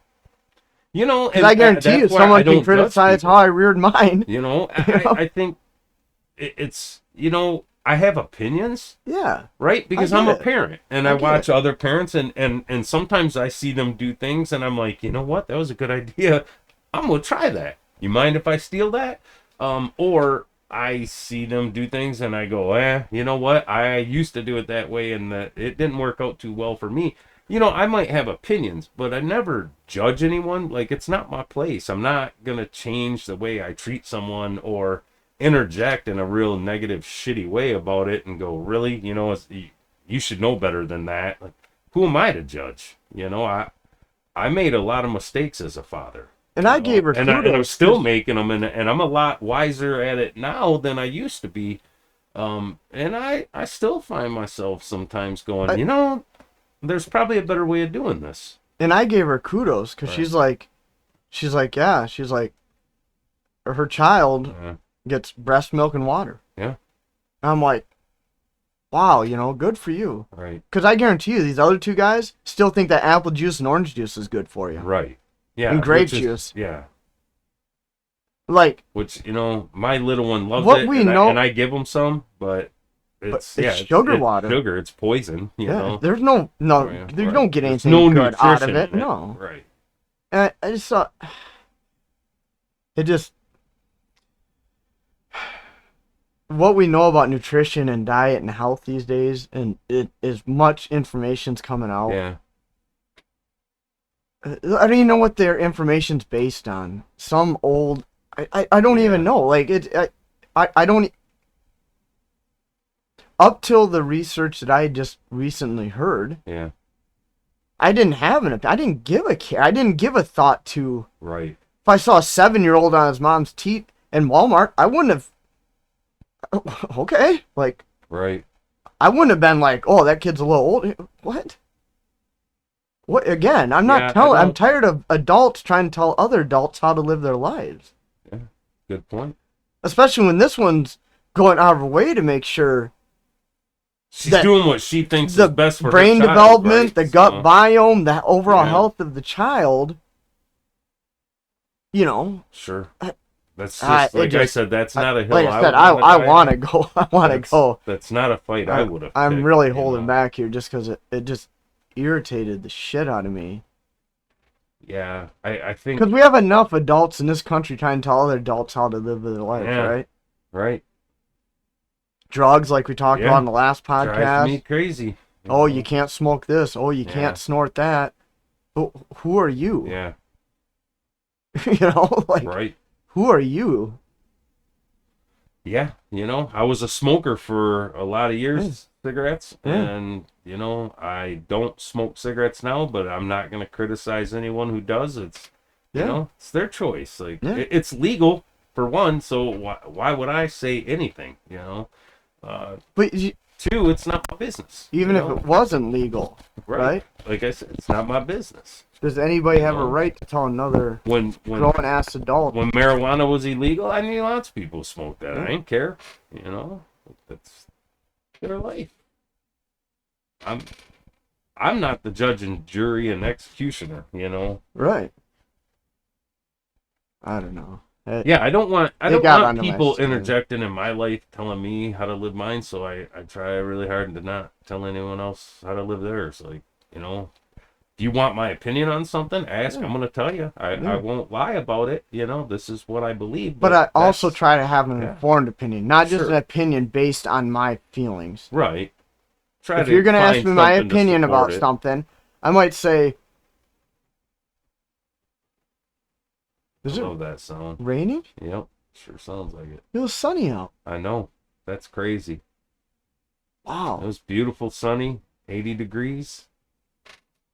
Because and I guarantee you, that's why I someone don't can criticize judge how I reared mine. people. I think it's I have opinions, Yeah. right? Because I I'm get a it. parent, and I I get watch it. other parents, and sometimes I see them do things, and I'm like, you know what? That was a good idea. I'm gonna try that. You mind if I steal that? Or I see them do things, and I go, you know what? I used to do it that way, and that it didn't work out too well for me. I might have opinions, but I never judge anyone. Like, it's not my place. I'm not gonna change the way I treat someone or interject in a real negative, shitty way about it and go, really? You should know better than that. Like, who am I to judge? I made a lot of mistakes as a father. And I gave her and kudos. I'm still making them, and I'm a lot wiser at it now than I used to be. And I still find myself sometimes going, there's probably a better way of doing this. And I gave her kudos because Right. yeah, she's like, her child Yeah. gets breast milk and water. Yeah. And I'm like, wow, good for you. Right. Because I guarantee you, these other two guys still think that apple juice and orange juice is good for you. Right. Yeah. And grape juice. Yeah. Like, Which, my little one loves what it, we and know, and I give them some, but it's sugar water. Sugar, it's poison, you know. There's no, Right, you right. don't get There's anything no good out of nutrition it. in No. Right. And I just thought, it just, what we know about nutrition and diet and health these days, and it is much information's coming out. Yeah. I don't even know what their information's based on. Some old, I don't even know. Like I don't. Up till the research that I just recently heard, Yeah. I didn't have I didn't give a care. I didn't give a thought to. Right. If I saw a 7-year-old on his mom's teeth in Walmart, I wouldn't have. Okay, like. Right. I wouldn't have been like, oh, that kid's a little old. What? What again? I'm not telling. I'm tired of adults trying to tell other adults how to live their lives. Yeah. Good point. Especially when this one's going out of her way to make sure she's doing what she thinks is best for brain her child, development, right? the gut biome, the overall health of the child. Sure. That's just I said. That's not a hill. Like I said, I want to go. I want to go. That's not a fight I would have. I'm really holding back here just because it just irritated the shit out of me. Yeah, I think because we have enough adults in this country trying to tell other adults how to live their lives, right? Right. Drugs, like we talked about in the last podcast. Drives me crazy. You can't smoke this. Oh, you can't snort that. Who are you? Yeah. Right. Who are you? Yeah, I was a smoker for a lot of years, cigarettes, and I don't smoke cigarettes now, but I'm not going to criticize anyone who does. It's it's their choice. Like it's legal for one, so why would I say anything? But two, it's not my business. Even if it wasn't legal, right? Like I said, it's not my business. Does anybody have a right to tell another grown ass adult? When marijuana was illegal, I knew lots of people smoked that. I didn't care. That's their life. I'm not the judge and jury and executioner. Right. I don't know. I don't want people interjecting in my life telling me how to live mine, so I try really hard to not tell anyone else how to live theirs. Like, if you want my opinion on something, ask. I'm going to tell you. I won't lie about it. This is what I believe. But I also try to have an informed opinion, not just an opinion based on my feelings. Right. If you're going to ask me my opinion about something, I might say, I love that sound. Raining? Yep. Sure sounds like it. It was sunny out. I know. That's crazy. Wow. It was beautiful, sunny, 80 degrees.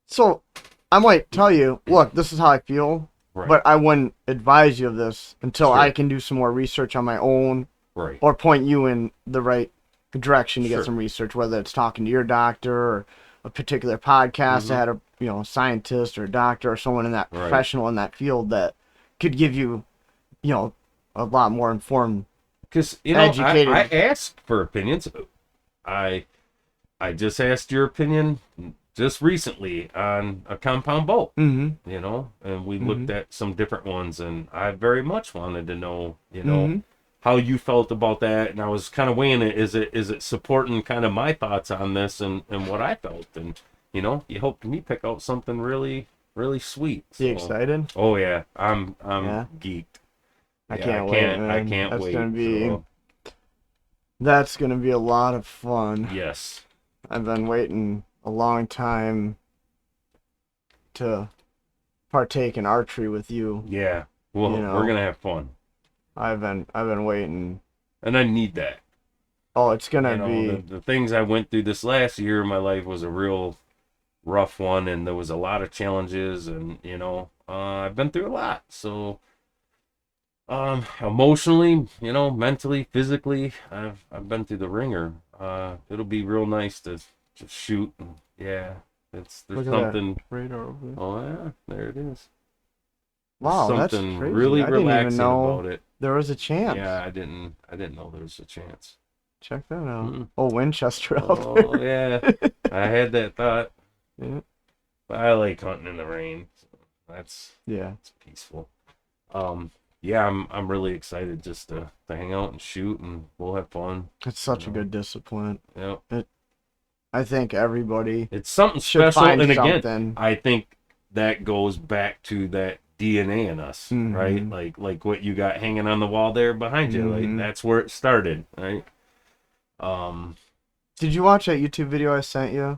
So, I might tell you, look, this is how I feel, but I wouldn't advise you of this until I can do some more research on my own, or point you in the right direction to get some research, whether it's talking to your doctor or a particular podcast that had a scientist or a doctor or someone in that professional in that field that could give you, a lot more informed. Because educated. I ask for opinions. I just asked your opinion just recently on a compound boat, and we looked at some different ones, and I very much wanted to know, how you felt about that, and I was kind of weighing it. Is it supporting kind of my thoughts on this and what I felt, and you helped me pick out something really, really sweet. So. You excited? Oh yeah, I'm geeked. I can't wait, man. I can't wait. That's gonna be a lot of fun. Yes. I've been waiting a long time to partake in archery with you. Yeah. Well, we're gonna have fun. I've been waiting. And I need that. Oh, it's gonna be the things I went through this last year of my life was a real rough one, and there was a lot of challenges, and I've been through a lot. So emotionally, mentally, physically, I've been through the ringer. It'll be real nice to shoot. And, There's Look at something. that radar over there. Oh yeah, there it is. Wow, that's Something crazy. really I didn't even relaxing know about it. there was a chance. Yeah, I didn't know there was a chance. Check that out. Mm. Oh, Winchester out Oh there. yeah, I had that thought. Yeah. But I like hunting in the rain. So that's Yeah. it's peaceful. Yeah, I'm really excited just to hang out and shoot, and we'll have fun. It's such a good discipline. Yeah, I think everybody it's something should special. find And again, something. I think that goes back to that DNA in us, right? Mhm. Like what you got hanging on the wall there behind you. Like Mhm. that's where it started, right? Did you watch that YouTube video I sent you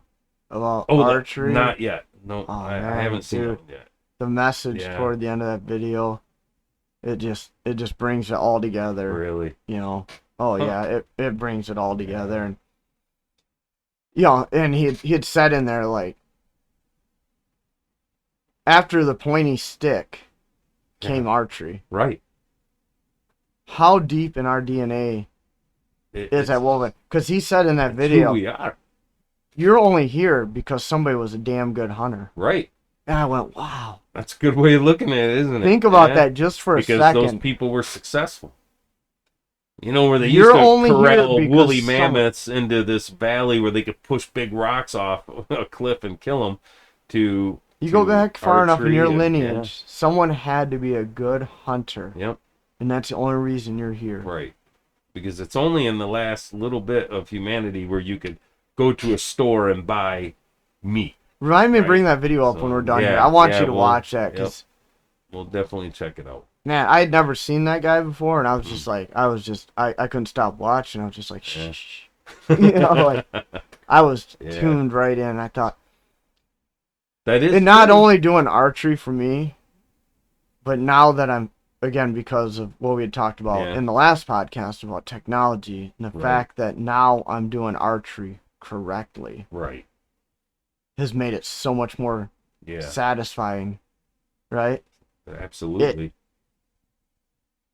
about Oh, archery? not yet. No, Oh, I man, haven't seen dude. it yet. The message Yeah. toward the end of that video, it just brings it all together. Really? You know. Oh Huh. yeah, it brings it all together. And and he had said in there, like, after the pointy stick came archery. Right. How deep in our DNA is that woven? Because he said in that It's video, who we are. you're only here because somebody was a damn good hunter. Right. And I went, wow. That's a good way of looking at it, isn't it? Think about Yeah. that just for a Because second. those people were successful. You know, where they You're used to only here corral because woolly mammoths into this valley where they could push big rocks off a cliff and kill them. You go back far enough in your archery and- lineage, someone had to be a good hunter. Yep. And that's the only reason you're here. Right. Because it's only in the last little bit of humanity where you could go to a store and buy meat. Remind me to Right. bring that video up So, when we're done yeah, here. I want yeah, you to we'll- watch that because, We'll definitely check it out. man, I had never seen that guy before, and I was just like, I couldn't stop watching. I was just like, shh, Yeah. shh. You know, like, I was Yeah. tuned right in. I thought, That is and not true. only doing archery for me, but now that I'm, again, because of what we had talked about Yeah. in the last podcast about technology, and the Right. fact that now I'm doing archery correctly Right. has made it so much more Yeah. satisfying, right? Absolutely.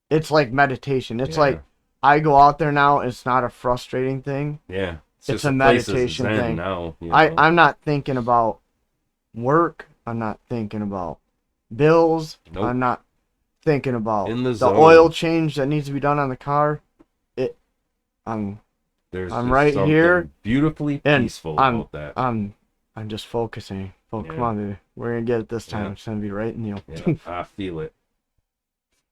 It's like meditation. It's Yeah. like I go out there now, it's not a frustrating thing. Yeah. It's just a place of meditation zen thing. now. You know? I'm not thinking about work. I'm not thinking about bills. Nope. I'm not thinking about In the the zone. oil change that needs to be done on the car. I'm There's I'm just right something here, beautifully and peaceful I'm- about that. I'm just focusing. Oh, come Yeah. on, baby. We're gonna get it this time. Yeah. It's gonna be right in you. Yeah, I feel it.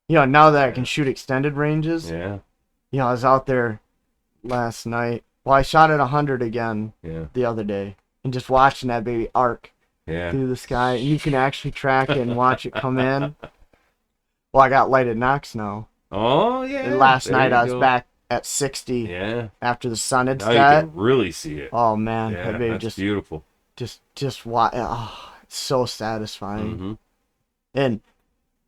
Now that I Yeah. can shoot extended ranges, Yeah. I was out there last night. Well, I shot at 100 again Yeah. the other day, and just watching that baby arc Yeah. through the sky. You can actually track it and watch it come in. Well, I got lighted knocks now. Oh yeah. And last there night you I was go. back at 60 Yeah. after the sun had Now you set. can really see it. Oh man, Yeah, that baby that's just beautiful. watch. Oh, it's so satisfying. Hmm. And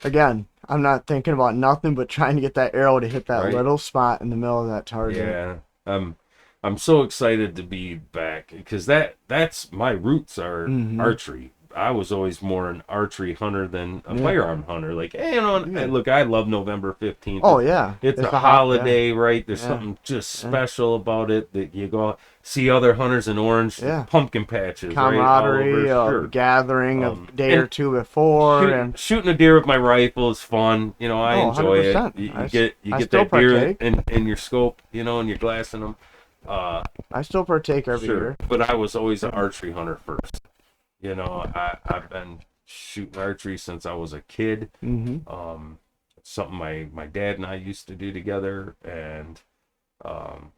again, I'm not thinking about nothing but trying to get that arrow to hit that Right. little spot in the middle of that target. Yeah. I'm so excited to be back because that's my roots are Mhm. archery. I was always more an archery hunter than a Yeah. firearm hunter. Like, hey, Yeah. look, I love November 15th. Oh yeah, It's a hot- holiday, right? There's Yeah. something just Yeah. special about it that you go out, see other hunters in orange Yeah. pumpkin patches, camaraderie, right? All over, a sure. gathering a day or and two before, and Shooting a deer with my rifle is fun. You know, I Oh, enjoy it. 100%. You I get still that deer partake. in your scope, you know, and you're glassing them. I still partake every Sure, year. but I was always an archery hunter first. You know, I've been shooting archery since I was a kid. Mm-hmm. Something my dad and I used to do together, and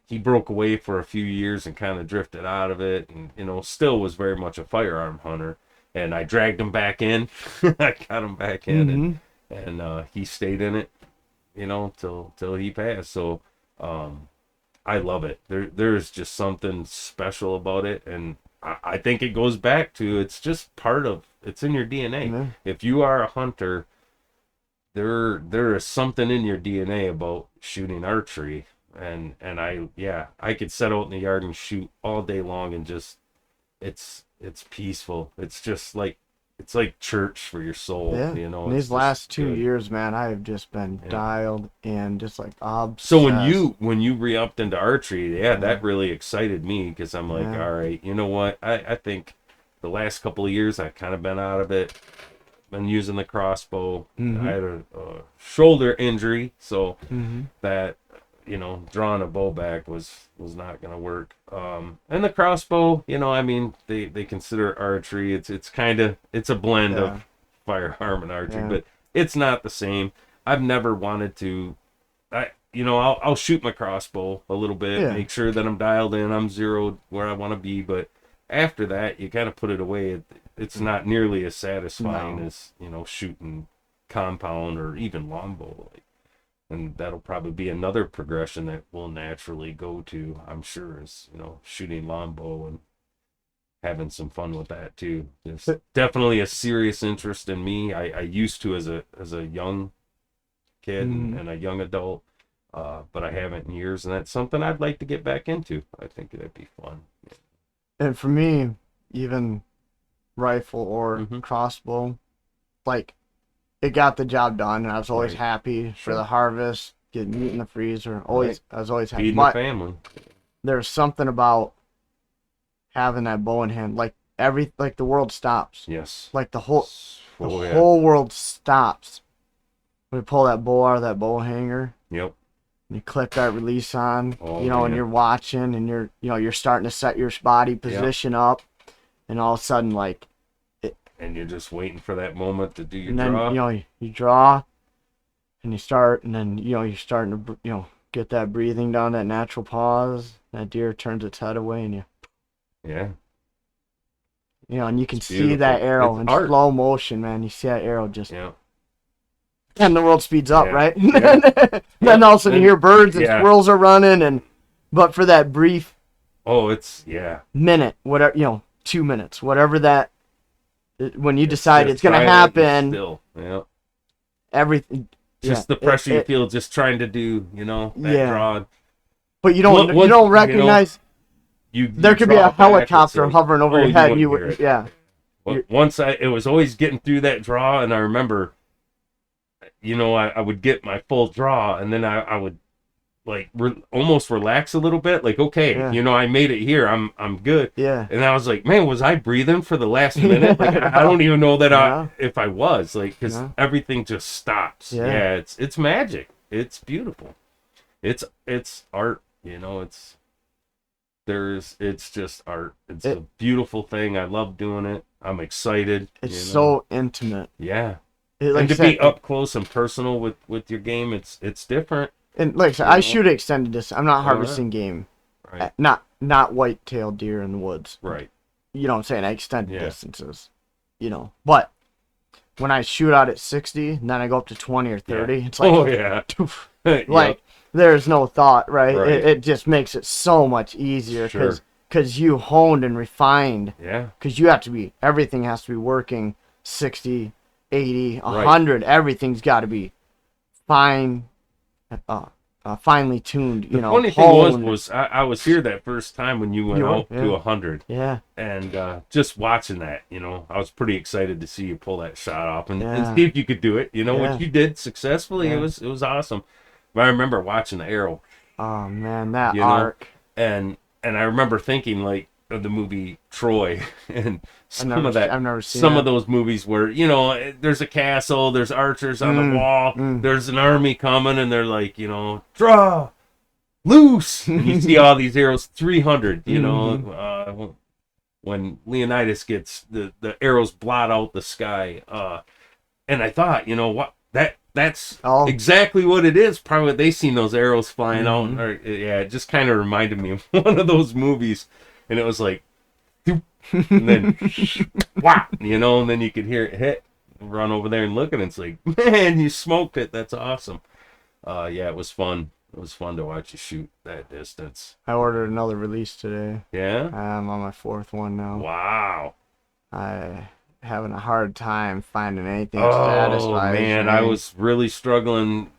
he broke away for a few years and kind of drifted out of it, and you know, still was very much a firearm hunter. And I dragged him back in. I got him back in, and he stayed in it, you know, till he passed. So I love it. There's just something special about it, and I think it goes back to it's just it's in your DNA. Yeah. If you are a hunter, there is something in your DNA about shooting archery, and I could set out in the yard and shoot all day long, and just it's peaceful. It's just like it's like church for your soul. Yeah. You know. In it's these last just 2 good. years, man, I have just been Yeah. dialed and just like obsessed. So when you re-upped into archery, that really excited me because I'm like, Yeah. all right, you know what? I think the last couple of years I kind of been out of it. Been using the crossbow. Mm-hmm. I had a shoulder injury, so Mm-hmm. that drawing a bow back was not gonna work. And the crossbow, I mean, they consider archery. It's a blend Yeah. of firearm and archery, Yeah. but it's not the same. I've never wanted to. I'll shoot my crossbow a little bit, Yeah. make sure that I'm dialed in, I'm zeroed where I want to be, but after that, you kind of put it away. It's not nearly as satisfying No. as shooting compound or even longbow. And that'll probably be another progression that we'll naturally go to, I'm sure, is shooting longbow and having some fun with that too. It's definitely a serious interest in me. I used to as a young kid and a young adult, but I haven't in years, and that's something I'd like to get back into. I think that'd be fun. And for me, even rifle or crossbow, like, it got the job done, and I was always Right. happy for Sure. the harvest, getting meat in the freezer. Always, I was always happy. Feeding the But family. there's something about having that bow in hand, like the world stops, Yes. like the whole Oh, yeah. whole world stops when you pull that bow out of that bow hanger. Yep. And you click that release on, Oh, and man. you're watching, and you're starting to set your body position up, and all of a sudden, like, And you're just waiting for that moment to do your and then draw. you draw, and you start, and then you're starting to get that breathing down, that natural pause. That deer turns its head away, and Yeah. and you can It's see that beautiful. arrow It's in art. slow motion, man. You see that arrow just, Yeah. and the world speeds up, Yeah. right? Yeah. Then all of a sudden you hear birds and Yeah. squirrels are running, but for that brief Oh, minute, whatever, 2 minutes, whatever that, when you decide just it's gonna silent and happen, Still. Yeah. everything. Just yeah, the pressure you it- feel just trying to do, that Yeah. draw. But you don't What- you don't recognize there could be draw a back, helicopter it's like, hovering over oh, your head, and wouldn't hear it. yeah. Well, once it was always getting through that draw, and I remember, I would get my full draw, and then I would like almost relax a little bit, like, okay, Yeah. I made it here, I'm good. Yeah. And I was like, man, was I breathing for the last minute? Like, I don't even know that Yeah. if I was, like, because Yeah. everything just stops. Yeah. Yeah, it's magic. It's beautiful. It's art. It's just art. It's a beautiful thing. I love doing it. I'm excited. It's so intimate. Yeah. Like And to I said, be up close and personal with your game, it's different. and like I said, I shoot extended distance. I'm not harvesting game. Right. Not white-tailed deer in the woods. Right. You know what I'm saying? I extend Yeah. distances. But when I shoot out at 60, and then I go up to 20 or 30, it's like, Oh yeah. like, there's no thought, right? Right. It just makes it so much easier Sure. because you honed and refined. Yeah. Because everything has to be working 60, 80, 100. Right. Everything's got to be fine, finely tuned. The funny thing honed. was I was here that first time when you went out yeah. to 100. Yeah. And just watching that, I was pretty excited to see you pull that shot off and Yeah. see if you could do it. Yeah. Which you did successfully. Yeah. It was awesome. But I remember watching the arrow, Oh man, that You know, arc. and I remember thinking like of the movie Troy and some of that. I've never seen Some that. of those movies where there's a castle, there's archers on the wall, mm. there's an army coming, and they're like, draw, loose, and you see all these arrows, 300. When Leonidas gets the arrows blot out the sky, and I thought, what that's Oh. exactly what it is. Probably they seen those arrows flying out, Mm-hmm. or it just kind of reminded me of one of those movies, and it was like, doop, and then wow, and then you could hear it hit, run over there and look, and it's like, man, you smoked it. That's awesome. Yeah, it was fun. It was fun to watch you shoot that distance. I ordered another release today. Yeah. I'm on my 4th one now. Wow. I having a hard time finding anything that Oh satisfies man, me. I was really struggling.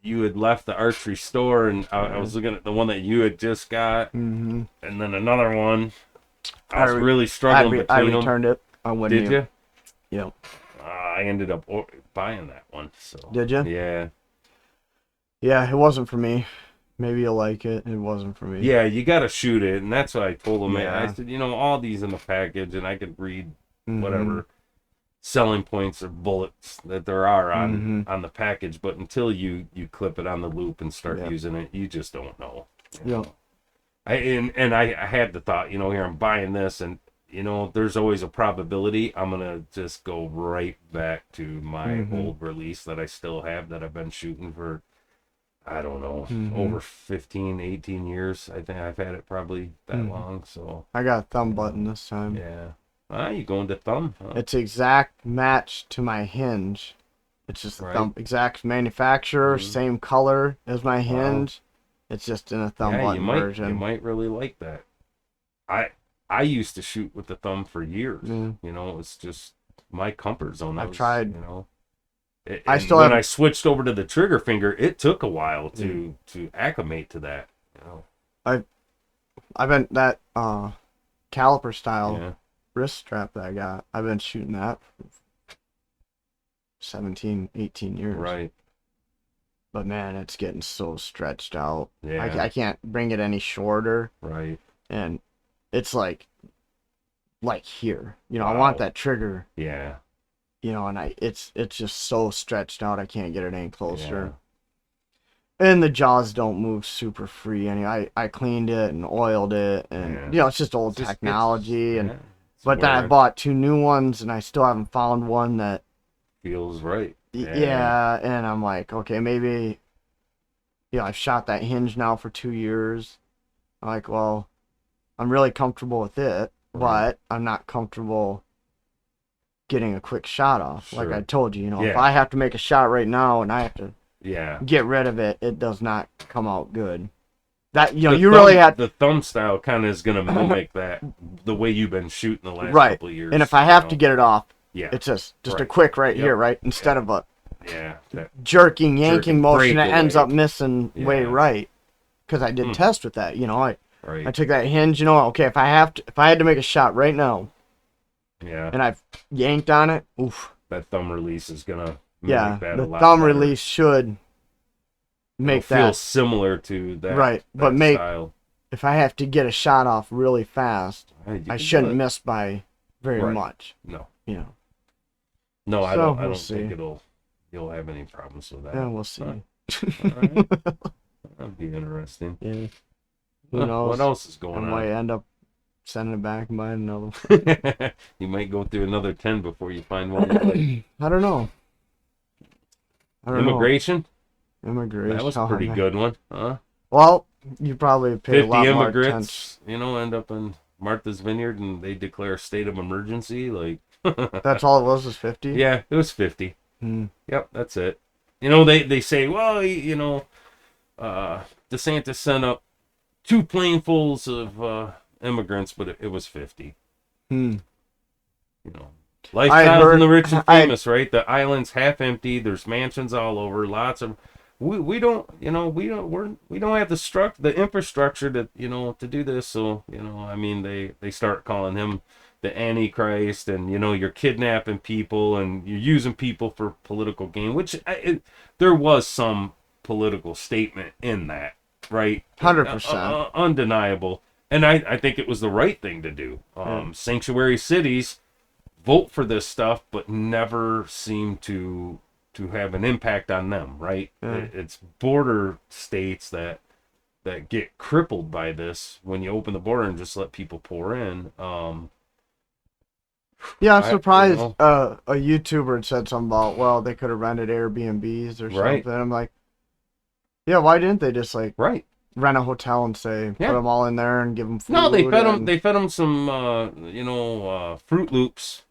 You had left the archery store, and I was looking at the one that you had just got, Mm-hmm. and then another one. I was I re- really struggling I between them. returned it. I wouldn't. Did you? Yep. I ended up buying that one. So Did you? Yeah. Yeah, it wasn't for me. maybe you'll like it. It wasn't for me. Yeah, you got to shoot it, and that's what I told him. Yeah. I said, all these in the package, and I could read Mm-hmm. whatever selling points or bullets that there are Mm-hmm. on the package, but until you clip it on the loop and start Yep. using it, you just don't know. Yep. I had the thought, here I'm buying this, and there's always a probability I'm gonna just go right back to my Mm-hmm. old release that I still have that I've been shooting for, I don't know, Mm-hmm. over 15, 18 years. I think I've had it probably that Mm-hmm. long. So I got a thumb button this time. yeah. You going to thumb? Huh? It's exact match to my hinge. It's just a Right. thumb, exact manufacturer, Mhm. same color as my hinge. It's just in a thumb button version. You might really like that. I used to shoot with the thumb for years. Mm. It's just my comfort zone. I've tried. I still when have- I switched over to the trigger finger, it took a while to acclimate to that. I've been that caliper style Yeah. wrist strap that I got. I've been shooting that for 17, 18 years. Right. But man, it's getting so stretched out. Yeah. I can't bring it any shorter, Right. and it's like here. I Wow. want that trigger. Yeah. And it's just so stretched out. I can't get it any closer. And the jaws don't move super free. I cleaned it and oiled it, and it's just old technology. But then I bought 2 new ones, and I still haven't found one that feels right. Yeah, and I'm like, okay, maybe. I've shot that hinge now for 2 years. I'm like, well, I'm really comfortable with it, but I'm not comfortable getting a quick shot off. Sure. Like I told you, if I have to make a shot right now and I have to get rid of it, it does not come out good. That really had the thumb style kind of is gonna mimic that the way you've been shooting the last couple of years. And if I have to get it off, it's just a quick here, right? Instead of a jerking, yanking motion that ends up missing way right. Because I did test with that, I took that hinge, okay, if I had to make a shot right now, and I've yanked on it, oof. That thumb release is gonna mimic that a lot thumb better. release should make It'll feel similar to that. Right, but style. If I have to get a shot off really fast, I shouldn't miss by very much. No. No, I don't think you'll have any problems with that. Yeah, we'll see. All right. That'd be interesting. Yeah. Who knows? What else is going I on? might end up sending it back and buying another one. You might go through another 10 before you find one you like. I don't know. Immigration? Immigration. That was a pretty good one, huh? Well, you probably paid 50 a lot more immigrants, end up in Martha's Vineyard and they declare a state of emergency. Like That's all it was 50? Yeah, it was 50. Hmm. Yep, that's it. They say, well, DeSantis sent up 2 planefuls of immigrants, but it was 50. Hmm. Lifestyles in the rich and famous, right? The island's half empty. There's mansions all over. Lots of. We don't have the infrastructure to to do this. So they start calling him the Antichrist, and you're kidnapping people and you're using people for political gain. Which there was some political statement in that, right? 100%. Undeniable. And I think it was the right thing to do. Sanctuary cities vote for this stuff, but never seem to have an impact on them, right? It's border states that get crippled by this when you open the border and just let people pour in. Yeah, I'm surprised a YouTuber had said something about, well, they could have rented Airbnbs or something. I'm like, yeah, why didn't they just rent a hotel and say put them all in there and give them food? No, they fed them some Fruit Loops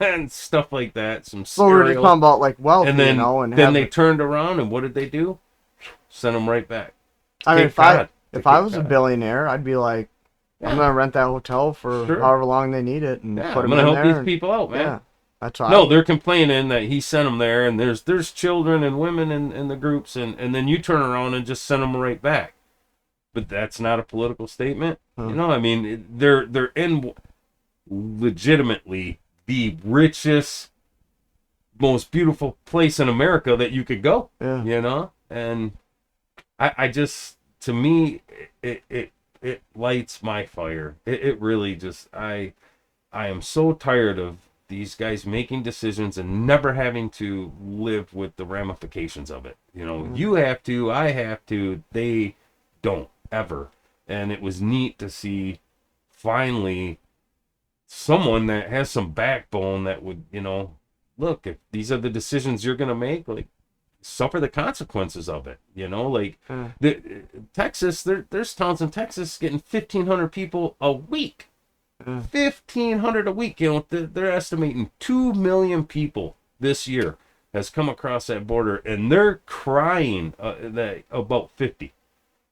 and stuff like that. Some cereal. Well, we're just talking about wealth, and then they turned around and what did they do? Send them right back. I mean, if I was a billionaire, I'd be like, I'm gonna rent that hotel for however long they need it and put them in there. I'm gonna help these people out, man. Yeah, that's why. No, they're complaining that he sent them there, and there's children and women in the groups, and then you turn around and just send them right back. But that's not a political statement. They're in legitimately the richest, most beautiful place in America that you could go. Yeah. And I just to me, it lights my fire. It really just, I am so tired of these guys making decisions and never having to live with the ramifications of it. You know, you have to, I have to, they don't ever. And it was neat to see finally someone that has some backbone that would, you know, look, if these are the decisions you're going to make, like, suffer the consequences of it. You know, like Texas, there's towns in Texas getting 1,500 people a week. 1,500 a week. You know, they're estimating 2 million people this year has come across that border, and they're crying that about 50.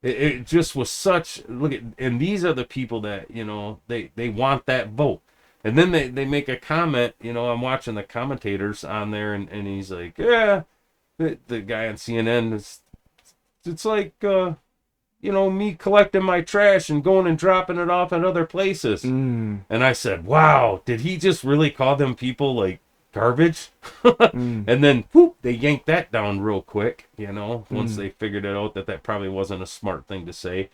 It just was such, look at, and these are the people that, you know, they want that vote. And then they make a comment, you know, I'm watching the commentators on there, and he's like, yeah, the guy on CNN, it's like, you know, me collecting my trash and going and dropping it off at other places. And I said, wow, did he just really call them people like garbage? And then whoop, they yanked that down real quick, you know, once they figured it out that probably wasn't a smart thing to say.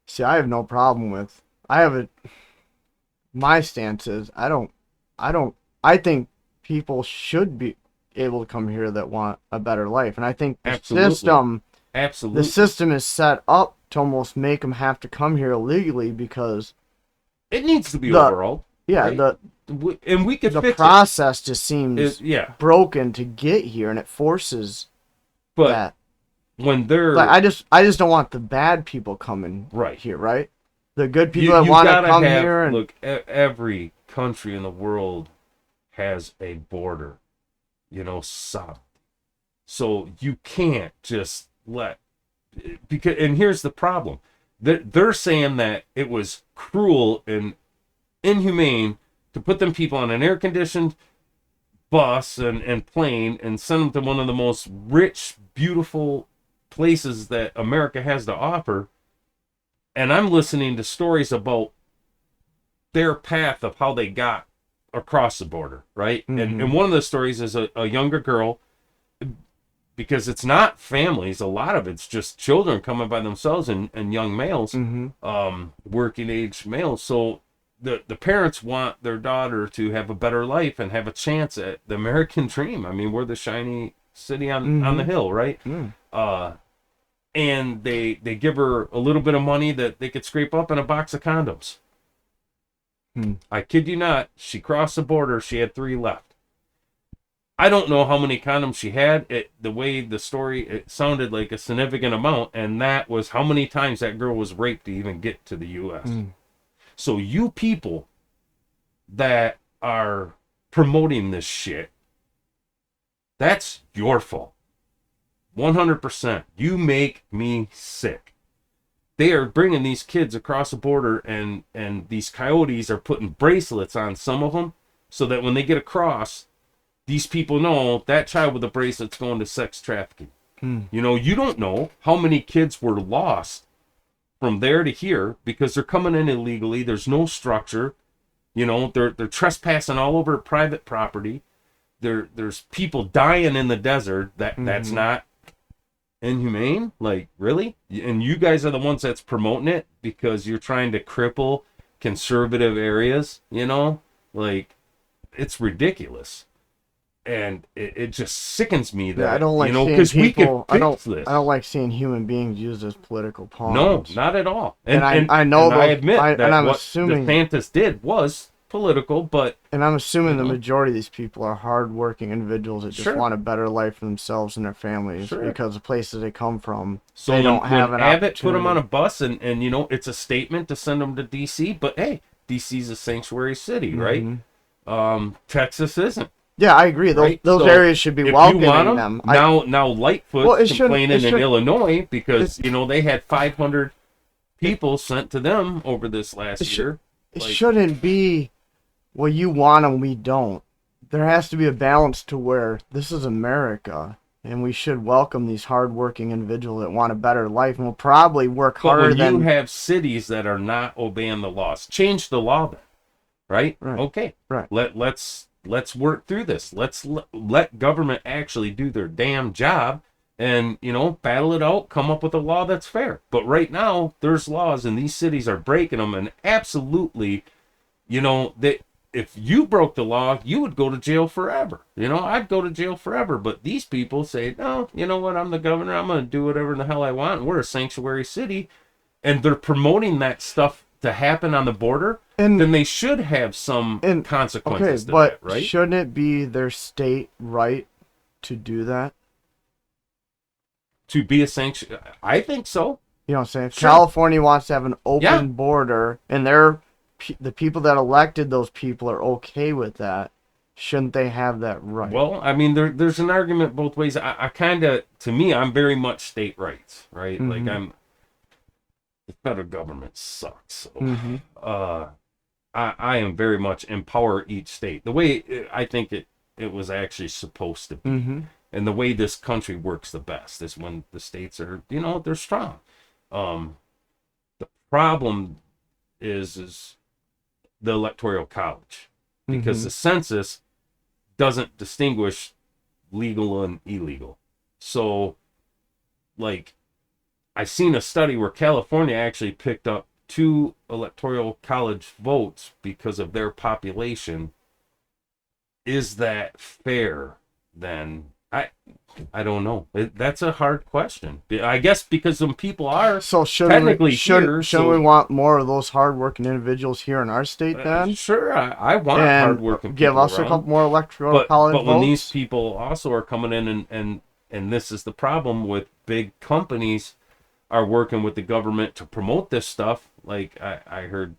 See, I have no problem with, my stance is, I think people should be able to come here that want a better life. And I think the system is set up to almost make them have to come here illegally because it needs to be overhauled. Yeah, right? And we could the fix process just seems broken to get here, and it forces that. When they're like, I just don't want the bad people coming here, right? The good people that want to come here. And look, every country in the world has a border, you know, south. So you can't just and here's the problem. They're saying that it was cruel and inhumane to put them people on an air-conditioned bus and plane and send them to one of the most rich, beautiful places that America has to offer. And I'm listening to stories about their path of how they got across the border, right? And one of the stories is a younger girl, because it's not families, a lot of it's just children coming by themselves and young males, working age males. So the parents want their daughter to have a better life and have a chance at the American dream. I mean, we're the shiny city on the hill, right? And they give her a little bit of money that they could scrape up in a box of condoms. I kid you not, she crossed the border, she had 3 left. I don't know how many condoms she had. The way the story, it sounded like a significant amount, and that was how many times that girl was raped to even get to the U.S. So you people that are promoting this shit, that's your fault. 100%. You make me sick. They are bringing these kids across the border, and these coyotes are putting bracelets on some of them so that when they get across, these people know that child with the bracelet's going to sex trafficking. You know, you don't know how many kids were lost from there to here because they're coming in illegally. There's no structure. You know, they're trespassing all over private property. There's people dying in the desert. That's not inhumane. Like, really? And you guys are the ones that's promoting it because you're trying to cripple conservative areas, you know? Like, it's ridiculous. And it just sickens me that, I don't like, you know, because we could fix this. I don't like seeing human beings used as political pawns. No, not at all. And I know I admit that what assuming DeSantis did was political, but... And I'm assuming the majority of these people are hardworking individuals that just want a better life for themselves and their families because the places they come from, so they don't have an Abbott opportunity. put them on a bus, and you know, it's a statement to send them to D.C., but hey, D.C.'s a sanctuary city, right? Texas isn't. Yeah, I agree. Those areas should be welcoming them. Now Lightfoot's complaining in Illinois because, you know, they had 500 people sent to them over this last year. It shouldn't be, well, you want them, we don't. There has to be a balance to where this is America, and we should welcome these hardworking individuals that want a better life, and will probably work harder than... But when you have cities that are not obeying the laws, change the law then, right? Okay. Right. Let's work through this. Let's let government actually do their damn job and battle it out, come up with a law that's fair. But right now there's laws and these cities are breaking them, and absolutely, that if you broke the law, you would go to jail forever. I'd go to jail forever. But these people say, no, you know what, I'm the governor, I'm going to do whatever the hell I want, and we're a sanctuary city, and they're promoting that stuff to happen on the border, and then they should have some consequences to that, right? Shouldn't it be their state right to do that? To be a sanction, I think so. You know what I'm saying? Sure. California wants to have an open border, and the people that elected those people are okay with that. Shouldn't they have that right? Well, I mean, there's an argument both ways. I kind of, to me, I'm very much state rights, right? Mm-hmm. Like the federal government sucks. So, Mm-hmm. I am very much empower each state the way I think it was actually supposed to be. Mm-hmm. And the way this country works the best is when the states are, they're strong. The problem is the electoral college, because the census doesn't distinguish legal and illegal. So, like, I've seen a study where California actually picked up 2 electoral college votes because of their population. Is that fair then? I don't know. That's a hard question. I guess because some people are shouldn't we want more of those hardworking individuals here in our state then? Sure, I want hardworking people. Give us a couple more electoral college votes. But when these people also are coming in and this is the problem with big companies are working with the government to promote this stuff. Like I heard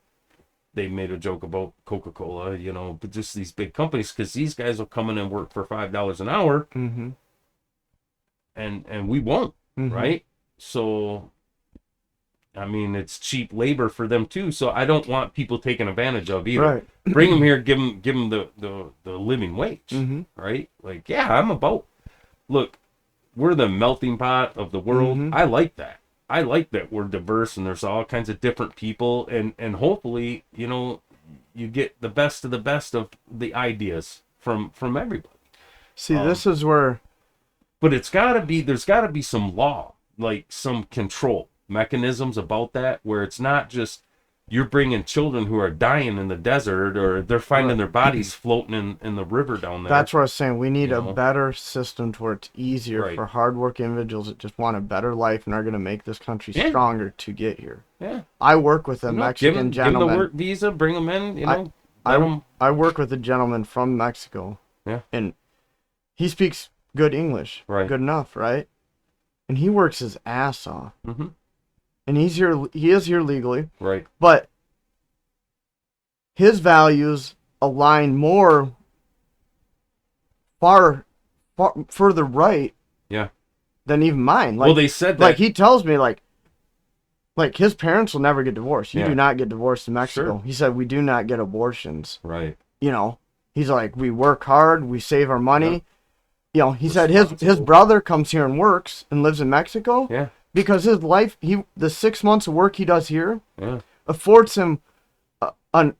they made a joke about Coca-Cola, but just these big companies, because these guys will come in and work for $5 an hour. Mm-hmm. And we won't, right? So, I mean, it's cheap labor for them too. So I don't want people taken advantage of either. Right. Bring them here, give them the living wage, right? Like, yeah, look, we're the melting pot of the world. I like that. I like that we're diverse and there's all kinds of different people, and hopefully, you get the best of the ideas from everybody. See, this is where. But there's got to be some law, like some control mechanisms about that, where it's not just you're bringing children who are dying in the desert, or they're finding their bodies floating in the river down there. That's what I was saying. We need a better system to where it's easier for hardworking individuals that just want a better life and are going to make this country stronger to get here. Yeah. I work with a Mexican gentleman. Give them the work visa, bring them in, I work with a gentleman from Mexico. Yeah. And he speaks good English, good enough, right? And he works his ass off, and he is here legally, right? But his values align more far further right, than even mine. Like, well, they said that. Like, he tells me, like his parents will never get divorced. You do not get divorced in Mexico. Sure. He said we do not get abortions. Right. He's like, we work hard, we save our money. He said his brother comes here and works and lives in Mexico. Yeah. Because his life, the 6 months of work he does here, affords him a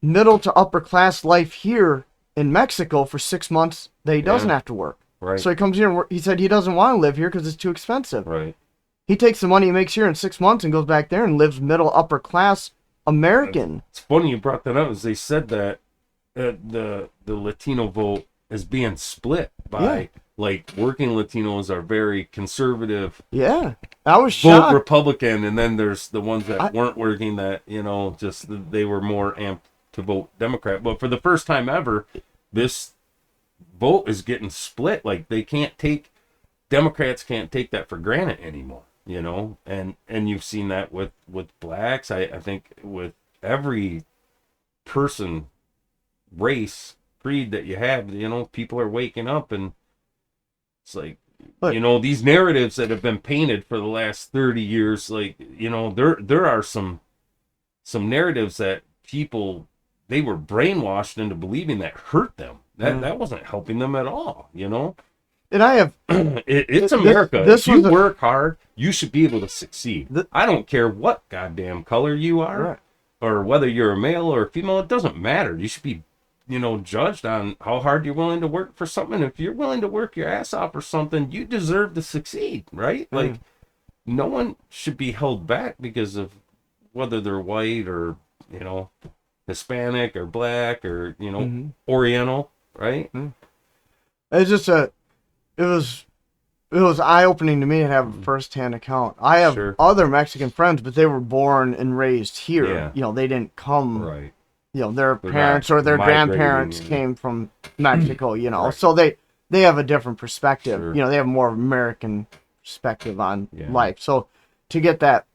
middle to upper class life here in Mexico for 6 months that he doesn't have to work. Right. So he comes here and he said he doesn't want to live here because it's too expensive. Right. He takes the money he makes here in 6 months and goes back there and lives middle upper class American. It's funny you brought that up, as they said that the Latino vote is being split by like working Latinos are very conservative. Yeah, I was shocked. Vote Republican, and then there's the ones that weren't working that just they were more amped to vote Democrat. But for the first time ever, this vote is getting split. Like Democrats can't take that for granted anymore. And you've seen that with blacks. I think with every person, race, creed that you have, people are waking up, and it's like, these narratives that have been painted for the last 30 years, like, there are some narratives that people, they were brainwashed into believing that hurt them. That wasn't helping them at all, And I have it's America. If you work hard, you should be able to succeed. I don't care what goddamn color you are, or whether you're a male or a female. It doesn't matter. You should be judged on how hard you're willing to work for something. If you're willing to work your ass off for something, you deserve to succeed, right? Like, no one should be held back because of whether they're white or, Hispanic or black or, Oriental, right? It's just it was eye-opening to me to have a first-hand account. I have other Mexican friends, but they were born and raised here. Yeah. They didn't come, Right. Their parents or their grandparents came from Mexico, so they have a different perspective. Sure. They have more American perspective on life. So to get that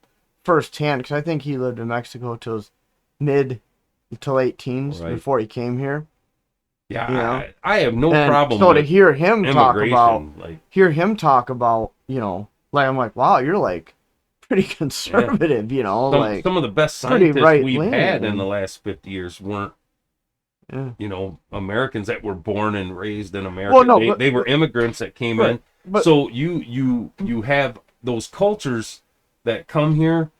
firsthand, because I think he lived in Mexico till his mid to late teens before he came here. Yeah, I have no problem. So to hear him talk about, like, I'm like, wow, you're like pretty conservative, some of the best scientists we've had in the last 50 years weren't, Americans that were born and raised in America. Well, no, they were immigrants that came in. But, so you have those cultures that come here.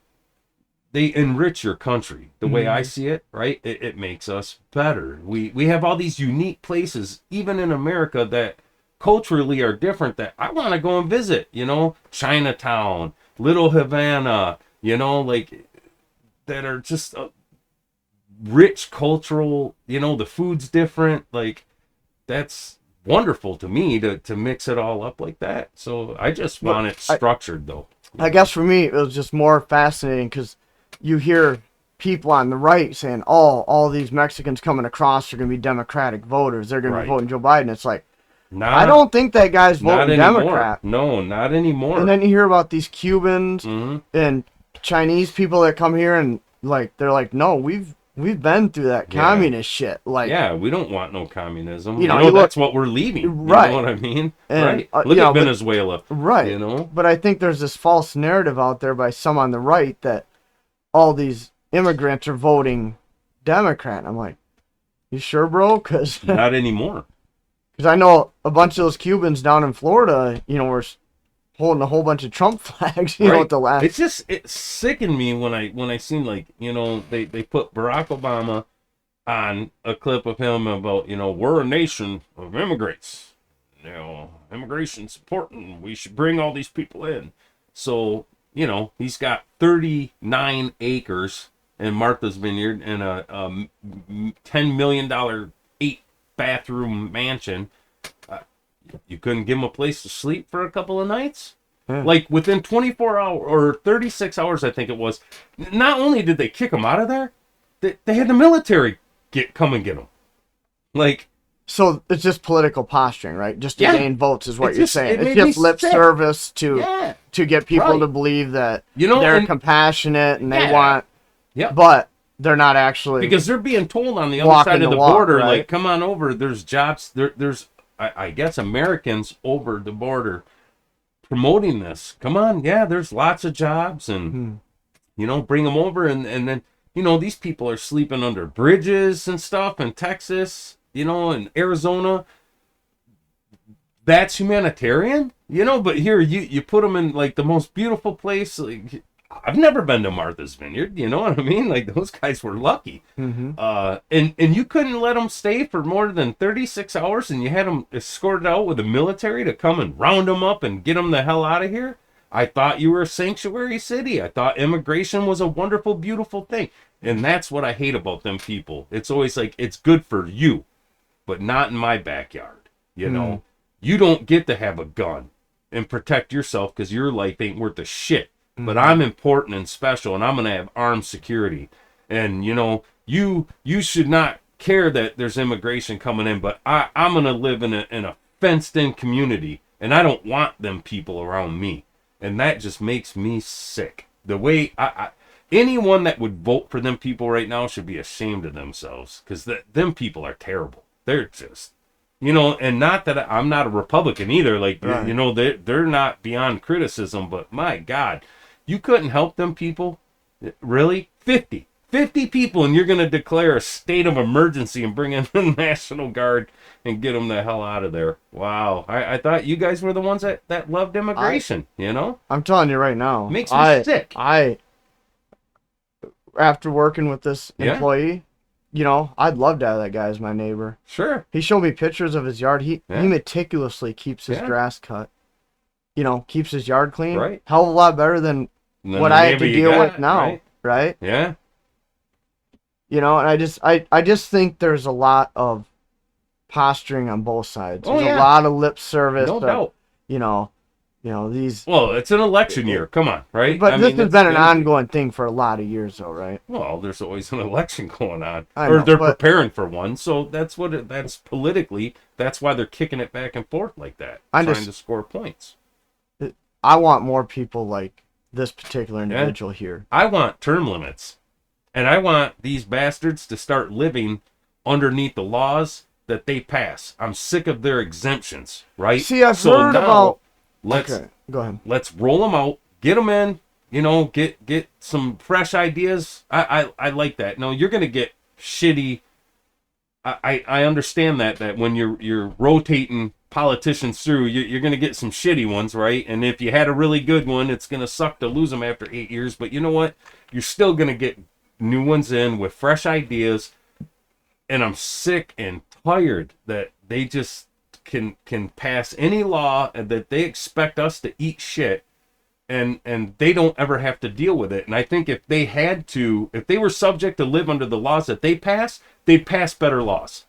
They enrich your country. The way I see it, right? It makes us better. We have all these unique places, even in America, that culturally are different that I want to go and visit. Chinatown, Little Havana, like, that are just rich cultural. The food's different. Like, that's wonderful to me to mix it all up like that. So I just want it structured, though. I guess for me, it was just more fascinating because you hear people on the right saying, "Oh, all these Mexicans coming across are going to be Democratic voters. They're going to be voting Joe Biden." It's like, I don't think that guy's voting Democrat. No, not anymore. And then you hear about these Cubans and Chinese people that come here and like they're like, "No, we've been through that communist shit." Like, we don't want no communism. That's what we're leaving. Right. You know what I mean? And, right. Look at Venezuela. Right. But I think there's this false narrative out there by some on the right that all these immigrants are voting Democrat. I'm like, you sure, bro? Because not anymore. Because I know a bunch of those Cubans down in Florida, were holding a whole bunch of Trump flags. At the last. It sickened me when I seen, like, they put Barack Obama on a clip of him about, we're a nation of immigrants. Immigration's important. We should bring all these people in. So, he's got 39 acres in Martha's Vineyard and a $10 million 8-bathroom mansion. You couldn't give him a place to sleep for a couple of nights? Like, within 24 hours or 36 hours, I think it was, not only did they kick him out of there, they had the military come and get him. Like, so it's just political posturing, right? Just to gain votes is what you're saying. It's just lip service to get people to believe that they're compassionate and they want, but they're not actually, because they're being told on the other side of the border, like, come on over. There's jobs. There's I guess Americans over the border promoting this. Come on, there's lots of jobs, and bring them over, and then these people are sleeping under bridges and stuff in Texas. In Arizona, that's humanitarian, but here you put them in, like, the most beautiful place. Like, I've never been to Martha's Vineyard, you know what I mean? Like, those guys were lucky. And you couldn't let them stay for more than 36 hours, and you had them escorted out with the military to come and round them up and get them the hell out of here. I thought you were a sanctuary city. I thought immigration was a wonderful, beautiful thing. And that's what I hate about them people. It's always like, it's good for you, but not in my backyard. You don't get to have a gun and protect yourself because your life ain't worth a shit. But I'm important and special, and I'm going to have armed security. And, you should not care that there's immigration coming in, but I'm going to live in a fenced-in community, and I don't want them people around me. And that just makes me sick. The way anyone that would vote for them people right now should be ashamed of themselves, because them people are terrible. They're just, and not that I'm not a Republican either. Like, they're not beyond criticism, but my God, you couldn't help them people. Really? 50 people, and you're going to declare a state of emergency and bring in the National Guard and get them the hell out of there. Wow. I thought you guys were the ones that loved immigration, I'm telling you right now. Makes me sick. After working with this employee, you know, I'd love to have that guy as my neighbor. Sure. He showed me pictures of his yard. He meticulously keeps his Yeah. grass cut. You know, keeps his yard clean. Right. Hell of a lot better than And then what the I have to neighbor you deal got, with now. Right? Yeah. You know, and I just think there's a lot of posturing on both sides. Oh, There's yeah. a lot of lip service. No doubt. You know, these. Well, it's an election year. Come on, right? But this has been an gonna be- ongoing thing for a lot of years, though, right? Well, there's always an election going on, I or know, they're but- preparing for one. So that's that's politically. That's why they're kicking it back and forth like that, trying to score points. I want more people like this particular individual here. I want term limits, and I want these bastards to start living underneath the laws that they pass. I'm sick of their exemptions, right? See, I've heard about. Let's Okay, go ahead. let's roll them out, get them in. You know, get some fresh ideas. I like that. No, you're gonna get shitty. I understand that when you're rotating politicians through, you're going to get some shitty ones, right? And if you had a really good one, it's going to suck to lose them after 8 years. But you know what? You're still going to get new ones in with fresh ideas. And I'm sick and tired that they just can pass any law and that they expect us to eat shit. And they don't ever have to deal with it. And I think if they were subject to live under the laws that they pass, they'd pass better laws.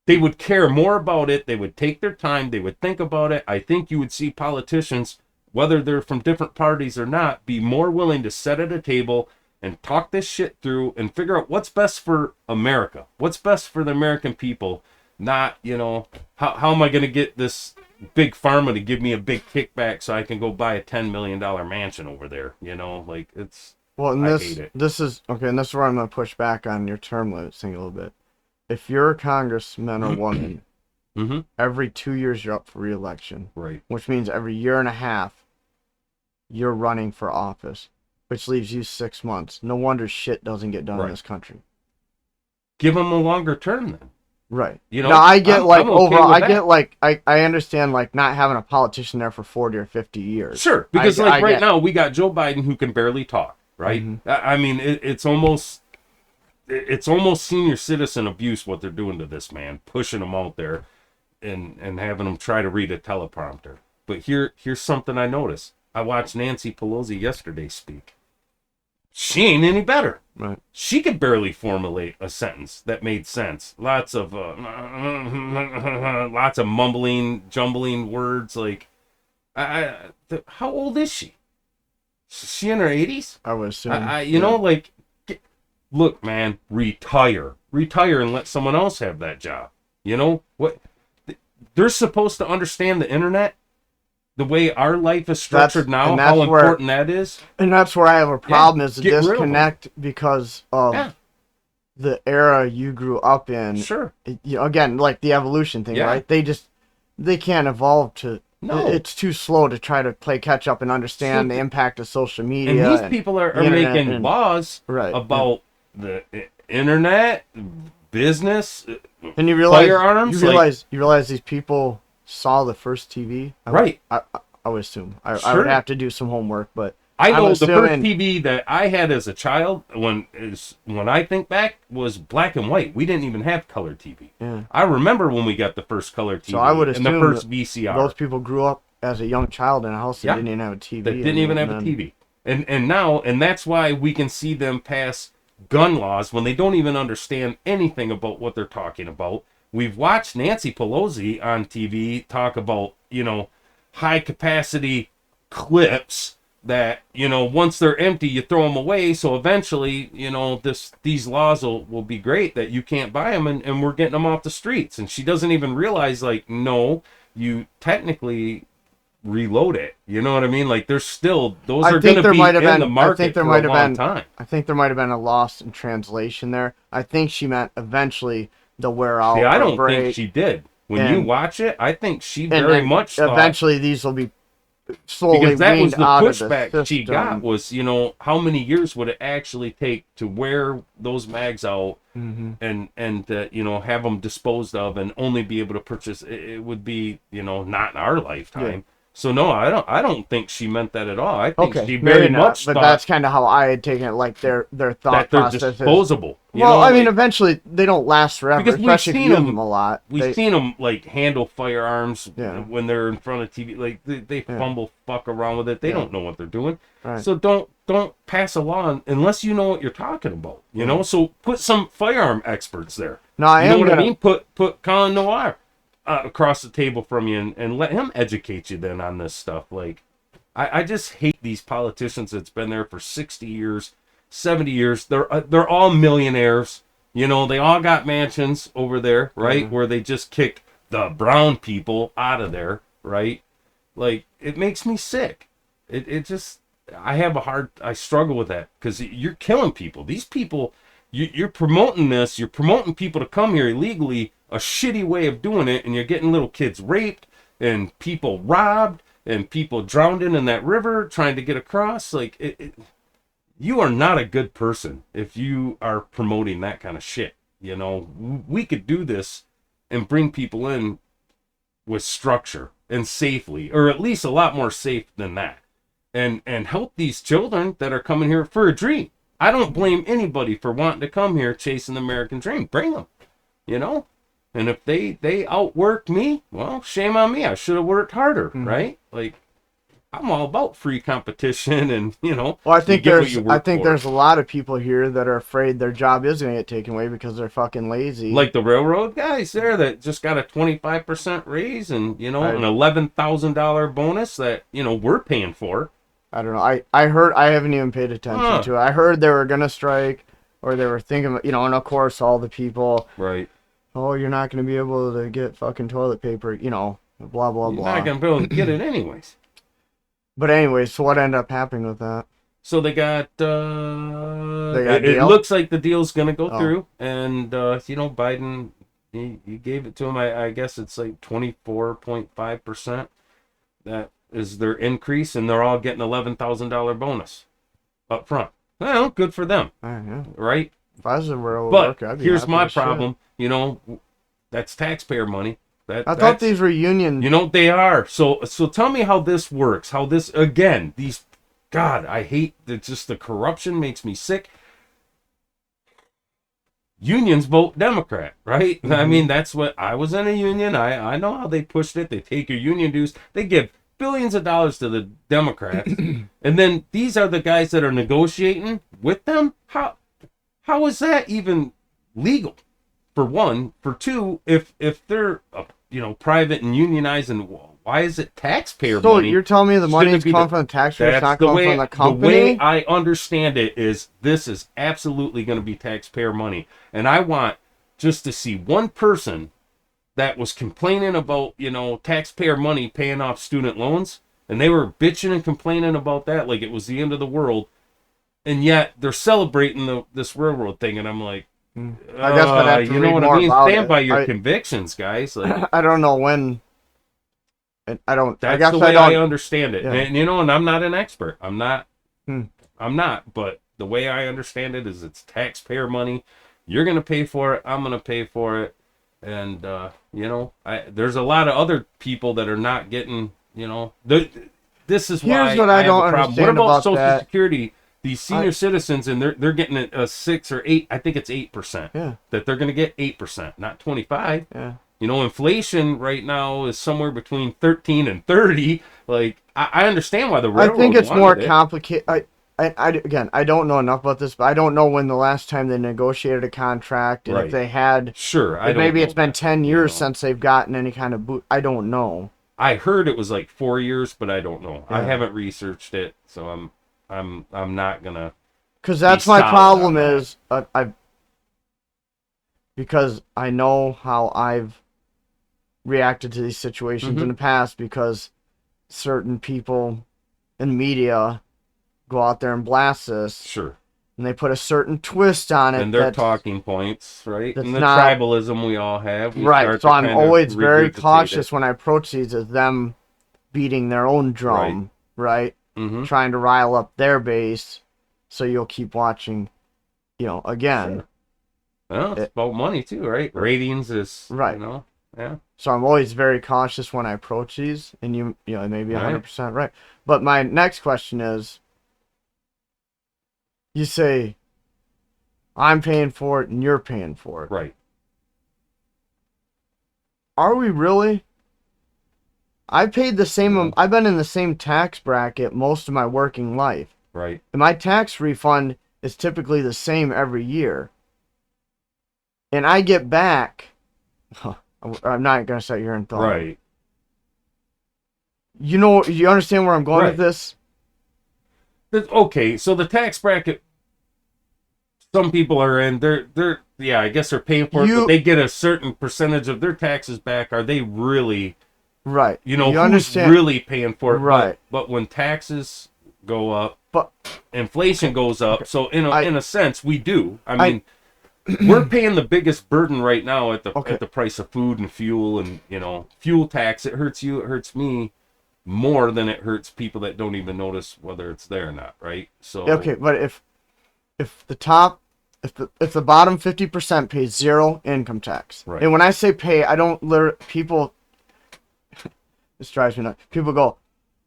They would care more about it. They would take their time. They would think about it. I think you would see politicians, whether they're from different parties or not, be more willing to sit at a table and talk this shit through and figure out what's best for America, what's best for the American people. Not, how am I going to get this big pharma to give me a big kickback so I can go buy a $10 million mansion over there? It's. Well, and I hate it. this is okay, and this is where I'm going to push back on your term limits thing a little bit. If you're a congressman or woman, Mm-hmm. every 2 years you're up for re-election, Right. which means every year and a half you're running for office, which leaves you 6 months. No wonder shit doesn't get done in this country. Give them a longer term then. Right. Now I get I'm okay overall, with I that. get like, I understand like not having a politician there for 40 or 50 years. Sure, because I right get- now we got Joe Biden who can barely talk, right? Mhm. I mean, it's almost senior citizen abuse what they're doing to this man, pushing him out there and having him try to read a teleprompter. But here's something I noticed. I watched Nancy Pelosi yesterday speak. She ain't any better. Right. She could barely formulate a sentence that made sense. Lots of mumbling, jumbling words. Like, how old is she? Is she in her 80s? I would assume. Look, man, retire and let someone else have that job. You know what? They're supposed to understand the internet, the way our life is structured now, how important that is. And that's where I have a problem is the get rid of 'em. disconnect because of the era you grew up in. Sure. Again, like the evolution thing, Yeah. right? They can't evolve to. No. It's too slow to try to play catch up and understand the impact of social media. And these people are internet making laws about the internet, business, and you realize firearms. You realize these people saw the first TV. Right. I would assume. I Sure. would have to do some homework, but I know I'm the first assuming- TV that I had as a child, when I think back, was black and white. We didn't even have color TV. Yeah. I remember when we got the first color TV So I would and the assume first that VCR. those people grew up as a young child in a house that Yeah. didn't even have a TV. that didn't even have a TV. And now, and that's why we can see them pass gun laws when they don't even understand anything about what they're talking about. We've watched Nancy Pelosi on TV talk about, high capacity clips that, once they're empty, you throw them away. So eventually, these laws will be great that you can't buy them and we're getting them off the streets. And she doesn't even realize, no, you technically reload it. You know what I mean? Like, there's still, those are going to be in the market for a long time. I think there might have been a loss in translation there. I think she meant eventually they'll wear out. Yeah, I don't think she did. When you watch it, I think she very much thought, eventually these will be slowly because that was weaned the out of the pushback she system. got was, how many years would it actually take to wear those mags out and have them disposed of and only be able to purchase? It would be, not in our lifetime. So no, I don't think she meant that at all. I think Okay, she maybe very not, much but thought that's kind of how I had taken it. Like their thought that they're process is. disposable. You Well, know, I mean, like, eventually they don't last forever, because especially if you use them a lot. we've seen them like handle firearms Yeah. when they're in front of TV. Like they Yeah. fumble fuck around with it. They Yeah. don't know what they're doing. Right. So don't pass a law unless you know what you're talking about. You know, so put some firearm experts there. No, I you know am what gonna. I mean? Put Colin Noir across the table from you and let him educate you then on this stuff. Like, I just hate these politicians that's been there for 60 years, 70 years. They're all millionaires. You know, they all got mansions over there, right? Where they just kicked the brown people out of there, right? Like, it makes me sick. It just, I struggle with that because you're killing people. These people, you're promoting this, you're promoting people to come here illegally, a shitty way of doing it, and you're getting little kids raped and people robbed and people drowned in that river trying to get across. Like, you are not a good person if you are promoting that kind of shit. You know, we could do this and bring people in with structure and safely, or at least a lot more safe than that, and help these children that are coming here for a dream. I don't blame anybody for wanting to come here chasing the American dream. Bring them, you know. And if they outwork me, well, shame on me. I should have worked harder, right? Like, I'm all about free competition, and you know. Well, I think there's for. a lot of people here that are afraid their job is going to get taken away because they're fucking lazy. Like the railroad guys there that just got a 25% raise and, you know, an $11,000 bonus that, you know, we're paying for. I don't know. I heard, I haven't even paid attention to it. I heard they were going to strike, or they were thinking, you know, and of course all the people. Right. Oh, you're not going to be able to get fucking toilet paper, you know, blah, blah, You're blah. not going to be able to get it anyways. But anyways, so what ended up happening with that? So they got it looks like the deal's going to go through. And, you know, Biden, he gave it to him. I guess it's like 24.5%. That is their increase. And they're all getting $11,000 bonus up front. Well, good for them. Yeah. Right? If I was a railroad But worker, I'd be here's happy my as shit. problem. You know, that's taxpayer money. I thought these were union. You know, they are. So tell me how this works. How this, again, these, God, I hate that. Just the corruption makes me sick. Unions vote Democrat, right? Mm-hmm. I mean, that's what, I was in a union. I know how they pushed it. They take your union dues. They give billions of dollars to the Democrats. And then these are the guys that are negotiating with them. How is that even legal? For one. For two, if they're you know, private and unionized, and why is it taxpayer money? So you're telling me the money's coming from the taxpayer, it's not coming from the company? The way I understand it is this is absolutely going to be taxpayer money. And I want just to see one person that was complaining about, you know, taxpayer money paying off student loans, and they were bitching and complaining about that like it was the end of the world, and yet they're celebrating this railroad thing, and I'm like, I guess I'd have to you know read what more I mean? about Stand it. by your convictions, guys. Like, I don't know when. I don't. That's I guess the way I I don't understand it. Yeah. And you know, and I'm not an expert. I'm not. Hmm. I'm not. But the way I understand it is, it's taxpayer money. You're gonna pay for it. I'm gonna pay for it. And you know, there's a lot of other people that are not getting. You know, this is why Here's what I don't have a problem. What understand about about Social that. Security? These senior citizens, and they're getting a 6 or 8. I think it's 8%. Yeah. That they're gonna get 8%, not 25. Yeah. You know, inflation right now is somewhere between 13 and 30. Like, I understand why the railroad I think it's more wanted it. complicated. Again, I don't know enough about this, but I don't know when the last time they negotiated a contract, and Right. if they had. Sure, I don't maybe know it's been that, 10 years you know. since they've gotten any kind of boot. I don't know. I heard it was like 4 years, but I don't know. I Yeah. haven't researched it, so I'm not gonna. Because that's my problem is because I know how I've reacted to these situations in the past, because certain people in the media go out there and blast this. Sure. And they put a certain twist on it. And their talking points, right? And the not, tribalism we all have. Right. So I'm always very cautious when I approach these as them beating their own drum, right? Mm-hmm. Trying to rile up their base, so you'll keep watching, you know, again. Sure. Well, it's about money too, right? Ratings is, right. You know, Yeah. So I'm always very cautious when I approach these, and you know, maybe 100% Right. right. But my next question is, you say, I'm paying for it and you're paying for it. Right. Are we really? I paid the same, Yeah. I've been in the same tax bracket most of my working life. Right. And my tax refund is typically the same every year. And I get back, I'm not going to sit here and thought. Right. You know, you understand where I'm going with Right. this? Okay, so the tax bracket some people are in, they're yeah, I guess they're paying for it, but they get a certain percentage of their taxes back. Are they really, Right. you know, You who's understand? really paying for it? Right. But when taxes go up, But inflation goes up. okay. So in a sense, we do. I mean, I we're paying the biggest burden right now at Okay. the price of food and fuel, and you know, fuel tax. It hurts you. It hurts me more than it hurts people that don't even notice whether it's there or not. Right. So Okay, but if the top if the bottom 50% pays zero income tax. Right. And when I say pay, I don't literally people this drives me nuts. People go,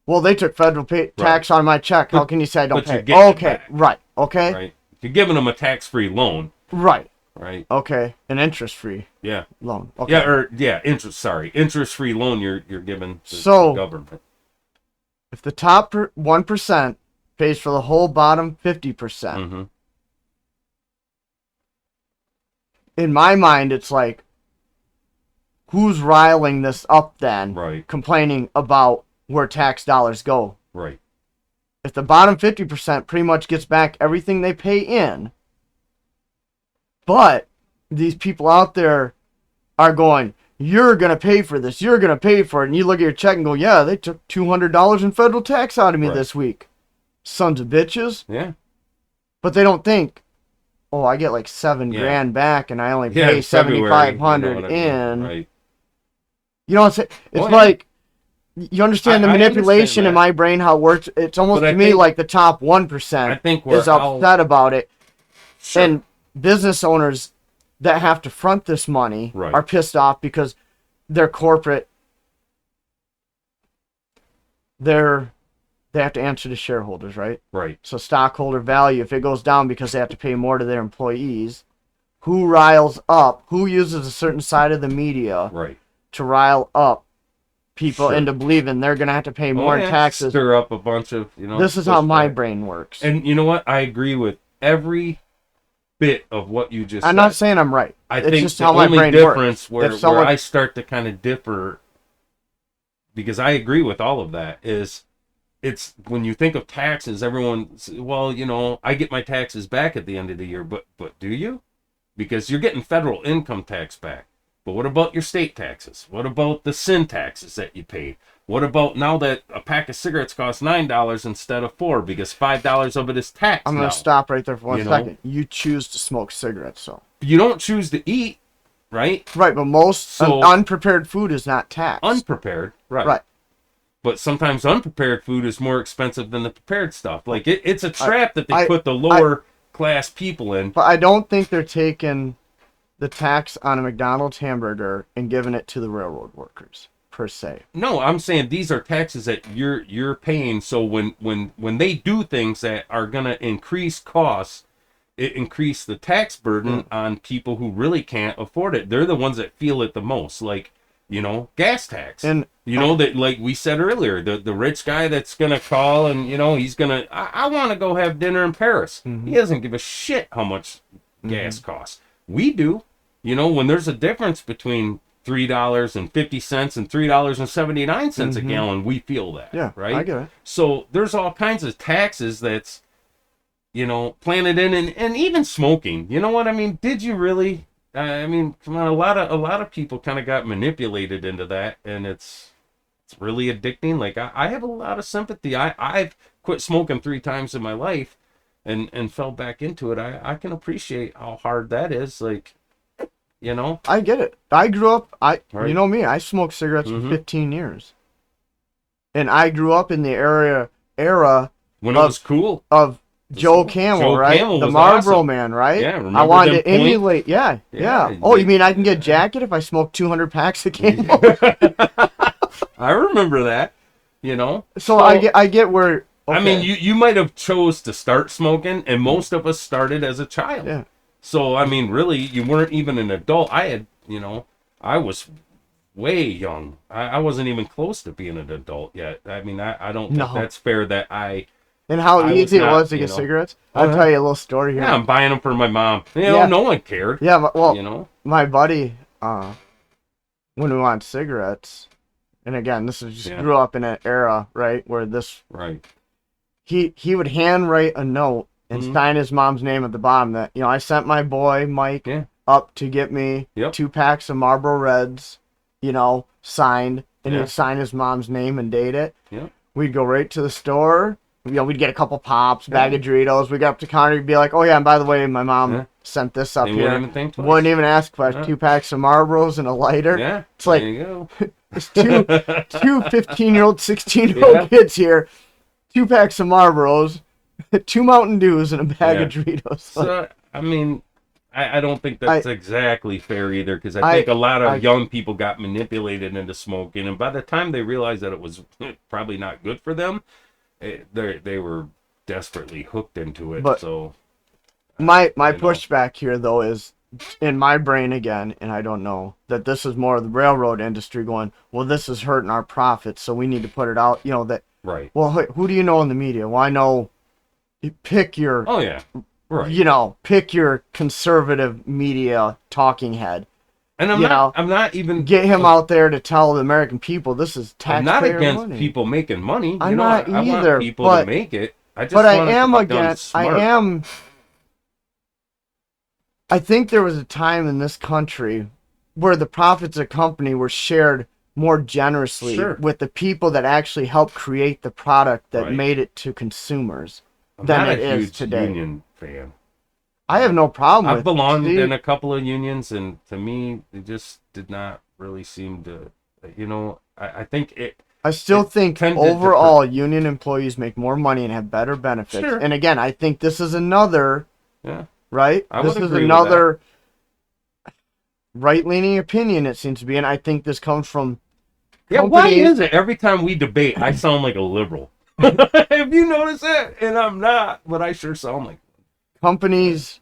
"Well, they took federal tax on my check. How can you say I don't but you're pay?" getting it Okay, back. right. Okay. Right. You're giving them a tax-free loan. Right. Right. Okay, an interest-free Yeah. loan. Okay. Interest-free loan you're giving to So- the government. If the top 1% pays for the whole bottom 50%, Mm-hmm. in my mind, it's like, who's riling this up then? Right. Complaining about where tax dollars go. Right. If the bottom 50% pretty much gets back everything they pay in, but these people out there are going, you're going to pay for this, you're going to pay for it, and you look at your check and go, yeah, they took $200 in federal tax out of me Right. this week. Sons of bitches. Yeah. But they don't think, oh, I get like $7,000 back and I only pay in February, $7,500 you know what I mean. in. Right. You know what I'm saying? It's Oh, yeah. like, you understand the I manipulation understand in that. my brain, how it works? It's almost But I to me think- like the top I 1% think is upset about it. Sure. And business owners that have to front this money Right. are pissed off because they're corporate. They have to answer to shareholders, right? Right. So stockholder value, if it goes down because they have to pay more to their employees, who riles up, who uses a certain side of the media Right. to rile up people Sure. into believing they're going to have to pay more in taxes? Stir up a bunch of, you know. This is how my pushback. brain works. And you know what? I agree with every bit of what you just I'm said. not saying I'm right. I It's think just the how my only brain difference works. where I start to kind of differ, because I agree with all of that, is it's when you think of taxes, everyone, well, you know, I get my taxes back at the end of the year, but do you? Because you're getting federal income tax back. But what about your state taxes? What about the sin taxes that you paid? What about now that a pack of cigarettes costs $9 instead of $4 because $5 of it is taxed? I'm going now. to stop right there for one You know? second. You choose to smoke cigarettes, so. You don't choose to eat, right? Right, but most So- unprepared food is not taxed. Unprepared, right? Right. But sometimes unprepared food is more expensive than the prepared stuff. Like it's a trap that they I- put the lower class people in. But I don't think they're taking the tax on a McDonald's hamburger and giving it to the railroad workers, per se. No, I'm saying these are taxes that you're paying. So when they do things that are gonna increase costs, it increase the tax burden on people who really can't afford it. They're the ones that feel it the most. Like, you know, gas tax. And you know, that like we said earlier, the rich guy that's gonna call and, you know, he's gonna, I want to go have dinner in Paris. He doesn't give a shit how much gas costs. We do. You know, when there's a difference between $3.50 and $3.79 a gallon, we feel that. Yeah, right. I get it. So there's all kinds of taxes that's, you know, planted in, and even smoking. You know what I mean? Did you really? I mean, come on, a lot of people kind of got manipulated into that, and it's really addicting. Like I have a lot of sympathy. I've quit smoking 3 times in my life, and fell back into it. I can appreciate how hard that is. Like, you know. I get it. I grew up, Right. you know me, I smoked cigarettes for 15 years. And I grew up in the era When it was cool. of Joe Camel, Joe right? Camel The was Marlboro awesome. Man, right? Yeah, I remember wanted them to emulate. Yeah, yeah. Yeah, Oh, you mean I can get jacket if I smoke 200 packs of Camel? I remember that. You know, So I get where. I mean, Okay. you might have chose to start smoking, and most of us started as a child. Yeah. So I mean, really, you weren't even an adult. I was way young. I wasn't even close to being an adult yet. I mean, I don't think No. that's fair that And how I was easy it not, was to get cigarettes. Oh, I'll yeah. tell you a little story here. Yeah, I'm buying them for my mom. Yeah. No one cared. Yeah, well, You know. my buddy, when we wanted cigarettes, and again, this is just Yeah. grew up in an era, right, where this Right. he would handwrite a note and Mhm. sign his mom's name at the bottom that, I sent my boy Mike Yeah. up to get me Yep. 2 packs of Marlboro Reds, signed, and Yeah. he'd sign his mom's name and date it. Yep. We'd go right to the store. We'd get a couple pops, bag of Doritos. We'd go up to the counter. We'd be like, "Oh yeah, and by the way, my mom Yeah. sent this up They here." wouldn't even think twice. Wouldn't even ask questions. Yeah. 2 packs of Marlboros and a lighter. Yeah. It's like there you go. there's two 15-year-old, 16-year-old Yeah. kids here. 2 packs of Marlboros, 2 Mountain Dews, and a bag of Doritos. So I mean, I don't think that's exactly fair either, because I think a lot of young people got manipulated into smoking, and by the time they realized that it was probably not good for them, they were desperately hooked into it. But so my pushback here though is in my brain again, and I don't know, that this is more of the railroad industry going, well, this is hurting our profits, so we need to put it out. That right. Well, who do you know in the media? Well, I know. Pick your. Oh yeah. Right. Pick your conservative media talking head. And I'm not even get him out there to tell the American people this is taxpayer money. I'm not against people making money. I'm not either. I want people to make it. I think there was a time in this country where the profits of a company were shared more generously with the people that actually helped create the product that made it to consumers than it is today. I'm not a huge union fan. I have no problem with it. I've belonged in a couple of unions, and to me, it just did not really seem to, I think it... I still think overall union employees make more money and have better benefits. Sure. And again, I think this is another... Yeah. Right? This is another right-leaning opinion, it seems to be, and I think this comes from companies. Why is it every time we debate, I sound like a liberal? Have you noticed that? And I'm not, but I sure sound like... Companies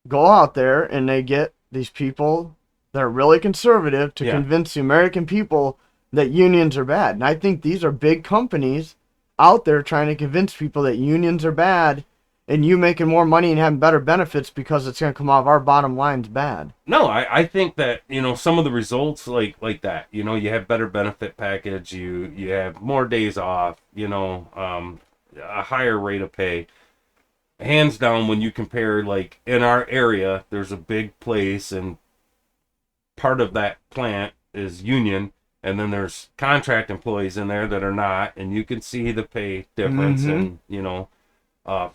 go out there and they get these people that are really conservative to convince the American people that unions are bad. And I think these are big companies out there trying to convince people that unions are bad, and you making more money and having better benefits because it's going to come off our bottom line's bad. No, I think that, some of the results like that, you have better benefit package, you have more days off, a higher rate of pay. Hands down, when you compare, like, in our area, there's a big place, and part of that plant is union, and then there's contract employees in there that are not, and you can see the pay difference, and,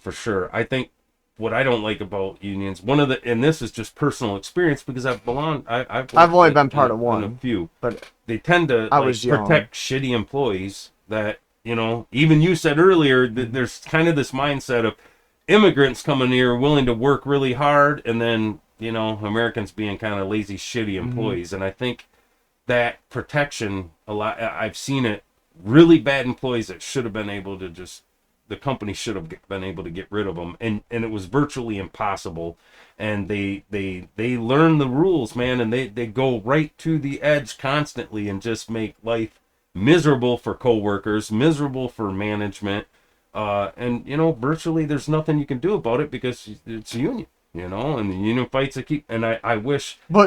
for sure. I think what I don't like about unions, and this is just personal experience, because I've only been part of one. A few, but they tend to protect shitty employees that, even you said earlier that there's kind of this mindset of immigrants coming here willing to work really hard, and then Americans being kind of lazy, shitty employees. And I think that protection, I've seen it, really bad employees that should have been able to the company should have been able to get rid of them, and it was virtually impossible. And they learn the rules, man, and they go right to the edge constantly and just make life miserable for coworkers, miserable for management. And virtually there's nothing you can do about it because it's a union, and the union fights to keep. And I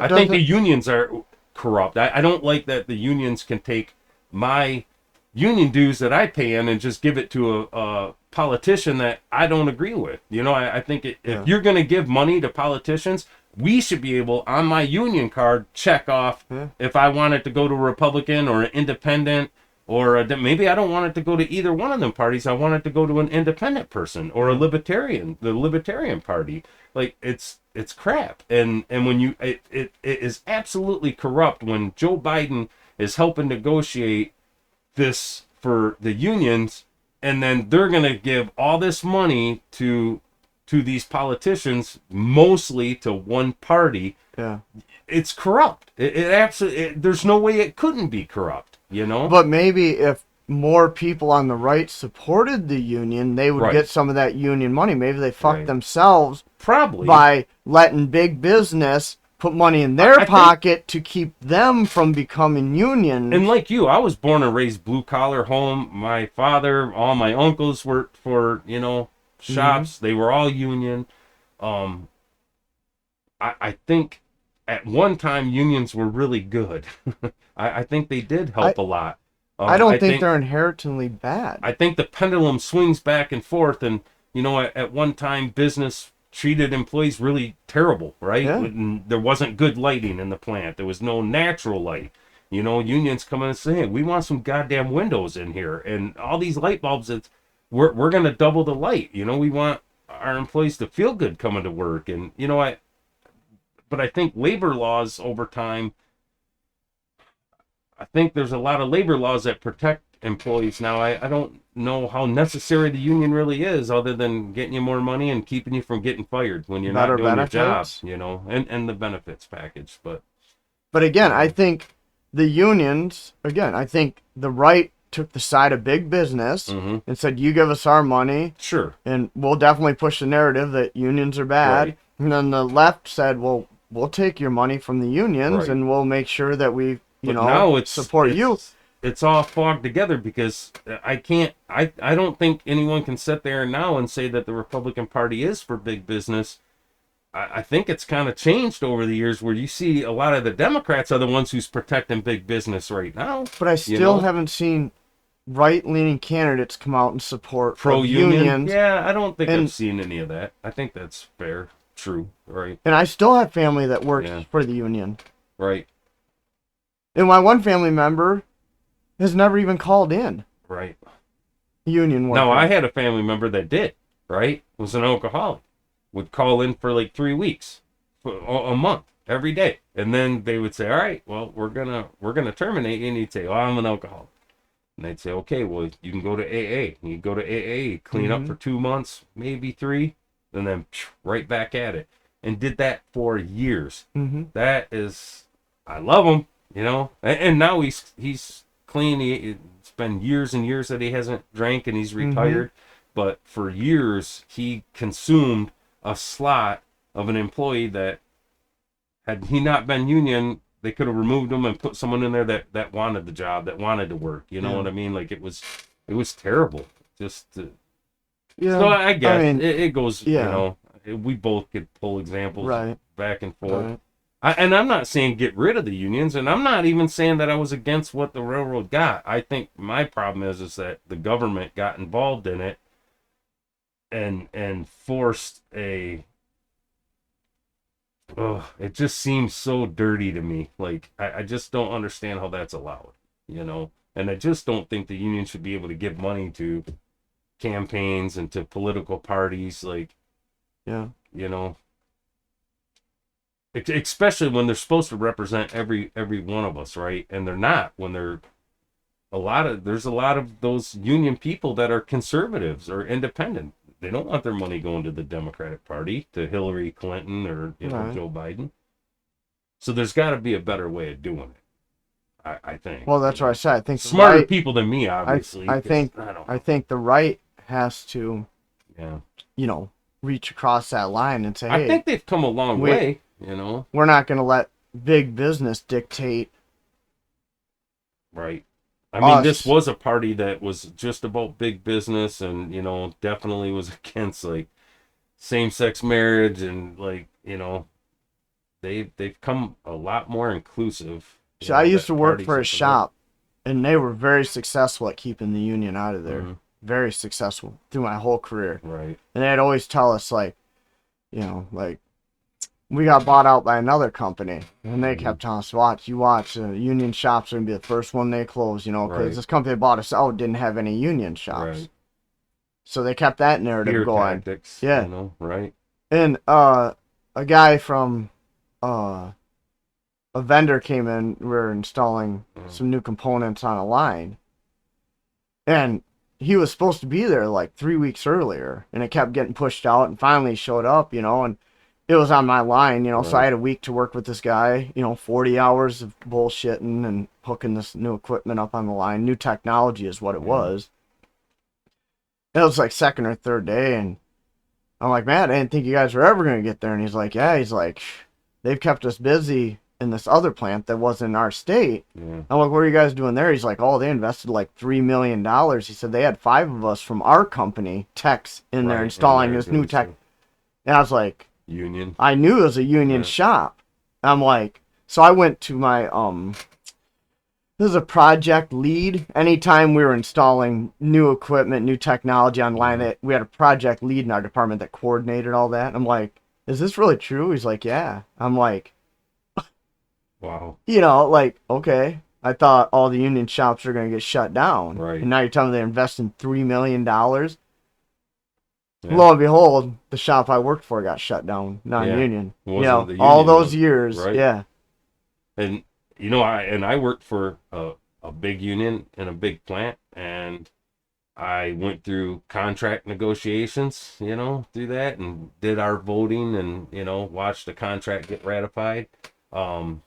think the unions are corrupt. I don't like that the unions can take my union dues that I pay in and just give it to a politician that I don't agree with. I think if you're going to give money to politicians, we should be able, on my union card, check off if I want it to go to a Republican or an independent. Or maybe I don't want it to go to either one of them parties. I want it to go to an independent person or a libertarian, the Libertarian Party. Like, it's crap. And when it is absolutely corrupt when Joe Biden is helping negotiate this for the unions, and then they're going to give all this money to these politicians, mostly to one party. Yeah. It's corrupt. It absolutely. There's no way it couldn't be corrupt. You know. But maybe if more people on the right supported the union, they would Right. get some of that union money. Maybe they fucked Right. themselves Probably by letting big business put money in their pocket to keep them from becoming union. And like you, I was born and raised blue collar home. My father, all my uncles worked for, shops. They were all union. I think at one time unions were really good. I think they did help a lot. I don't think they're inherently bad. I think the pendulum swings back and forth, and at one time business treated employees really terrible, right? Yeah. There wasn't good lighting in the plant. There was no natural light. Unions come in and say, hey, we want some goddamn windows in here, and all these light bulbs. We're going to double the light. We want our employees to feel good coming to work, and but I think labor laws over time. I think there's a lot of labor laws that protect employees now. I don't know how necessary the union really is, other than getting you more money and keeping you from getting fired when you're not doing your job, and the benefits package. But again, I think the unions, I think the right took the side of big business and said, you give us our money. Sure. And we'll definitely push the narrative that unions are bad. Right. And then the left said, well, we'll take your money from the unions Right. and we'll make sure that we now support you. It's all fogged together because I don't think anyone can sit there now and say that the Republican Party is for big business. I think it's kind of changed over the years, where you see a lot of the Democrats are the ones who's protecting big business right now. But I still haven't seen right-leaning candidates come out and support pro-union. Yeah, I don't think I've seen any of that. I think that's fair, true, right? And I still have family that works for the union. Right. And my one family member has never even called in. Right. Union worker. No, I had a family member that did, right? Was an alcoholic. Would call in for like 3 weeks, a month, every day. And then they would say, all right, well, we're gonna terminate you. And he'd say, oh, I'm an alcoholic. And they'd say, okay, well, you can go to AA. And you'd go to AA, clean up for 2 months, maybe 3, and then right back at it. And did that for years. That is, I love him. And now he's clean. It's been years and years that he hasn't drank, and he's retired. But for years, he consumed a slot of an employee that, had he not been union, they could have removed him and put someone in there that wanted the job, that wanted to work. You know what I mean? Like it was terrible. So I guess it goes. We both could pull examples back and forth. Right. And I'm not saying get rid of the unions, and I'm not even saying that I was against what the railroad got. I think my problem is that the government got involved in it and forced it just seems so dirty to me. Like, I just don't understand how that's allowed, And I just don't think the union should be able to give money to campaigns and to political parties, especially when they're supposed to represent every one of us, right? And they're not. When there's a lot of those union people that are conservatives or independent. They don't want their money going to the Democratic Party, to Hillary Clinton or Joe Biden. So there's got to be a better way of doing it, I think. Well, that's what I said. I think smarter people than me, obviously. I think the right has to, reach across that line and say, hey, I think they've come a long way. We're not going to let big business dictate. Right. I mean, this was a party that was just about big business and, definitely was against, like, same-sex marriage and, like, they've come a lot more inclusive. See, I used to work for a shop, and they were very successful at keeping the union out of there. Very successful through my whole career. Right. And they'd always tell us, like, we got bought out by another company, and they kept telling us, watch, union shops are going to be the first one they close, because this company that bought us out didn't have any union shops. Right. So they kept that narrative Fear going. Tactics, yeah. Right. And a guy from a vendor came in, we were installing some new components on a line, and he was supposed to be there like 3 weeks earlier, and it kept getting pushed out, and finally he showed up, and it was on my line, so I Right. had a week to work with this guy, 40 hours of bullshitting and hooking this new equipment up on the line. New technology is what it Yeah. was. It was like second or third day, and I'm like, man, I didn't think you guys were ever going to get there. And he's like, yeah, he's like, they've kept us busy in this other plant that was in our state. Yeah. I'm like, what are you guys doing there? He's like, oh, they invested like $3 million. He said they had 5 of us from our company, techs, in there Right. And installing there this new goes tech. the And I was like, union. I knew it was a union Yeah. shop. I'm like, so I went to my this is a project lead. Anytime we were installing new equipment, new technology online, that we had a project lead in our department that coordinated all that. I'm like, is this really true? He's like, yeah. I'm like, Wow. like, okay. I thought all the union shops are going to get shut down. Right. And now you're telling me they're investing $3 million. Yeah. Lo and behold, the shop I worked for got shut down, non-union. Wasn't the All union those one, years, right? yeah. And I worked for a big union in a big plant, and I went through contract negotiations, through that, and did our voting, and watched the contract get ratified. Um,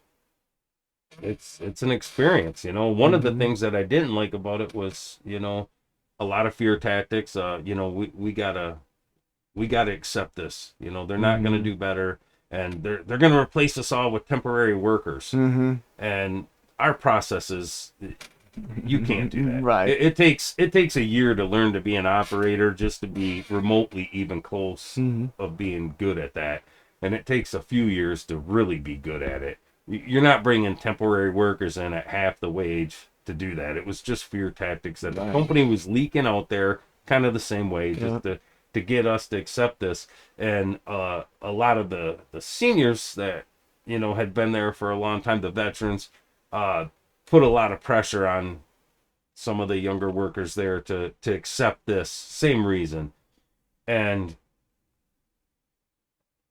it's an experience. One of the things that I didn't like about it was, a lot of fear tactics. We gotta accept this. They're not gonna do better, and they're gonna replace us all with temporary workers. Mm-hmm. And our processes, you can't do that. Right. It takes a year to learn to be an operator, just to be remotely even close of being good at that, and it takes a few years to really be good at it. You're not bringing temporary workers in at half the wage to do that. It was just fear tactics that the company was leaking out there, kind of the same way, just to get us to accept this. And a lot of the seniors that had been there for a long time, the veterans, put a lot of pressure on some of the younger workers there to accept this same reason. And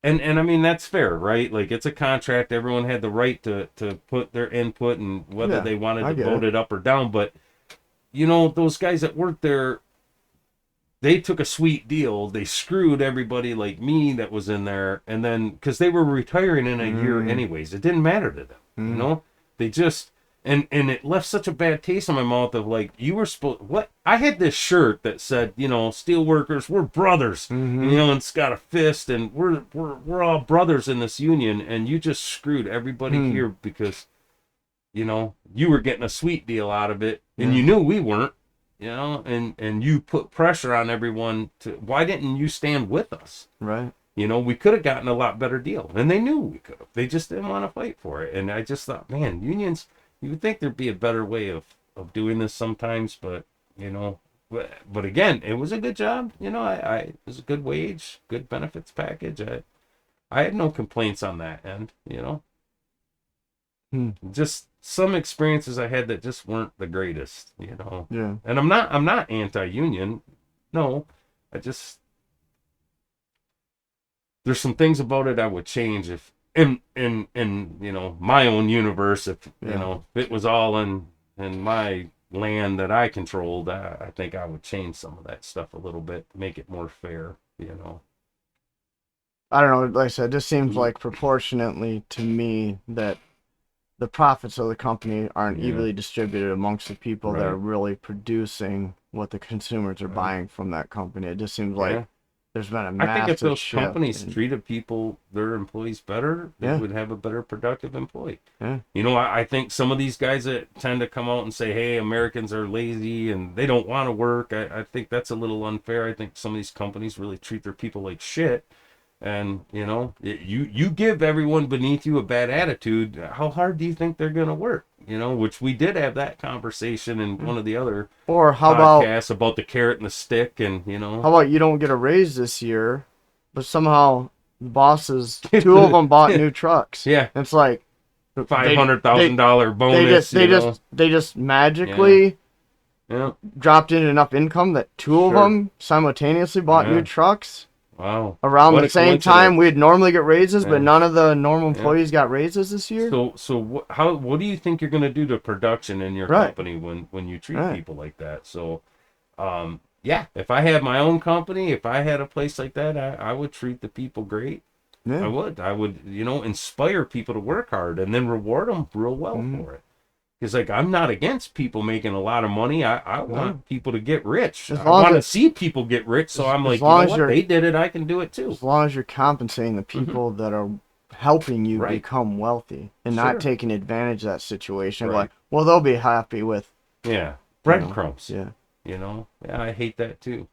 I mean, that's fair, right? Like, it's a contract. Everyone had the right to put their input, and whether they wanted to vote it up or down. But those guys that worked there, they took a sweet deal. They screwed everybody like me that was in there, and then because they were retiring in a year anyways, it didn't matter to them. They just and it left such a bad taste in my mouth of, like, you were supposed, what, I had this shirt that said, steel workers, we're brothers, and it's got a fist, and we're all brothers in this union, and you just screwed everybody here because you were getting a sweet deal out of it, and you knew we weren't. And you put pressure on everyone to, why didn't you stand with us? Right. We could have gotten a lot better deal, and they knew we could have. They just didn't want to fight for it. And I just thought, man, unions, you would think there'd be a better way of doing this sometimes, but but again, it was a good job. It was a good wage, good benefits package. I had no complaints on that end. Just some experiences I had that just weren't the greatest. Yeah. And I'm not anti-union. No, I just, there's some things about it I would change if in my own universe, if if it was all in my land that I controlled, I think I would change some of that stuff a little bit, make it more fair. I don't know. Like I said, it just seems like proportionately to me that the profits of the company aren't evenly distributed amongst the people that are really producing what the consumers are buying from that company. It just seems like there's been a massive I think if those shift companies treated their employees better, they would have a better productive employee. Yeah. I think some of these guys that tend to come out and say, hey, Americans are lazy and they don't want to work, I think that's a little unfair. I think some of these companies really treat their people like shit. And, you give everyone beneath you a bad attitude, how hard do you think they're going to work? Which we did have that conversation in one of the other podcasts about the carrot and the stick. And, how about you don't get a raise this year, but somehow the bosses, two of them bought new trucks. Yeah. It's like $500,000 bonus. They just magically dropped in enough income that two of them simultaneously bought new trucks. Wow. Around the same time we'd normally get raises, but none of the normal employees got raises this year. So what do you think you're going to do to production in your company when you treat people like that? So Yeah, if I had my own company, if I had a place like that, I would treat the people great. Yeah. I would, inspire people to work hard and then reward them real well for it. Because, like, I'm not against people making a lot of money. I want people to get rich. As I long want to as see people get rich. So I'm as like, long as what? you're They did it. I can do it too. as long as you're compensating the people that are helping you Right. become wealthy and Sure. not taking advantage of that situation. Right. Like, well, they'll be happy with Yeah. Breadcrumbs. Yeah. Yeah, I hate that too.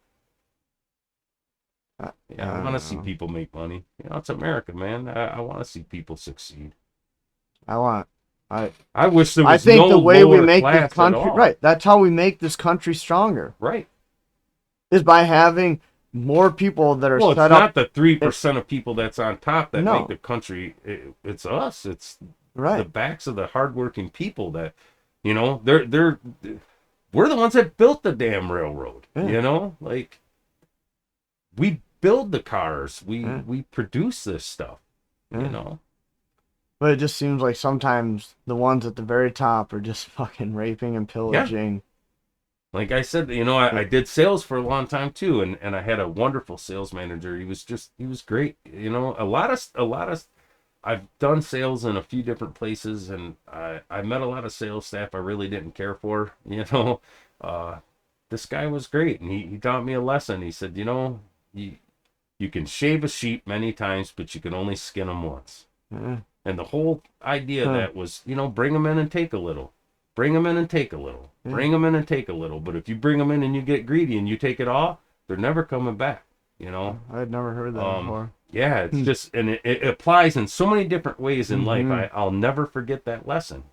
Yeah, I want to see people make money. It's America, man. I want to see people succeed. I wish there was I think no the way we lower make class this country at all. right, that's how we make this country stronger. Right. Is by having more people that are Well, it's set not up. the 3% of people that's on top that No. make the country. It's us. It's Right. the backs of the hardworking people that, they're we're the ones that built the damn railroad. Yeah. Like, we build the cars. We produce this stuff. Yeah. But it just seems like sometimes the ones at the very top are just fucking raping and pillaging. Like I said, I did sales for a long time too, and I had a wonderful sales manager. He was great. A lot of I've done sales in a few different places, and I met a lot of sales staff I really didn't care for. This guy was great, and he taught me a lesson. He said, you can shave a sheep many times, but you can only skin them once. Yeah. And the whole idea of that was, bring them in and take a little. Bring them in and take a little. Bring them in and take a little. But if you bring them in and you get greedy and you take it all, they're never coming back, I'd never heard that before. Yeah, it's just, and it applies in so many different ways in life. I'll never forget that lesson.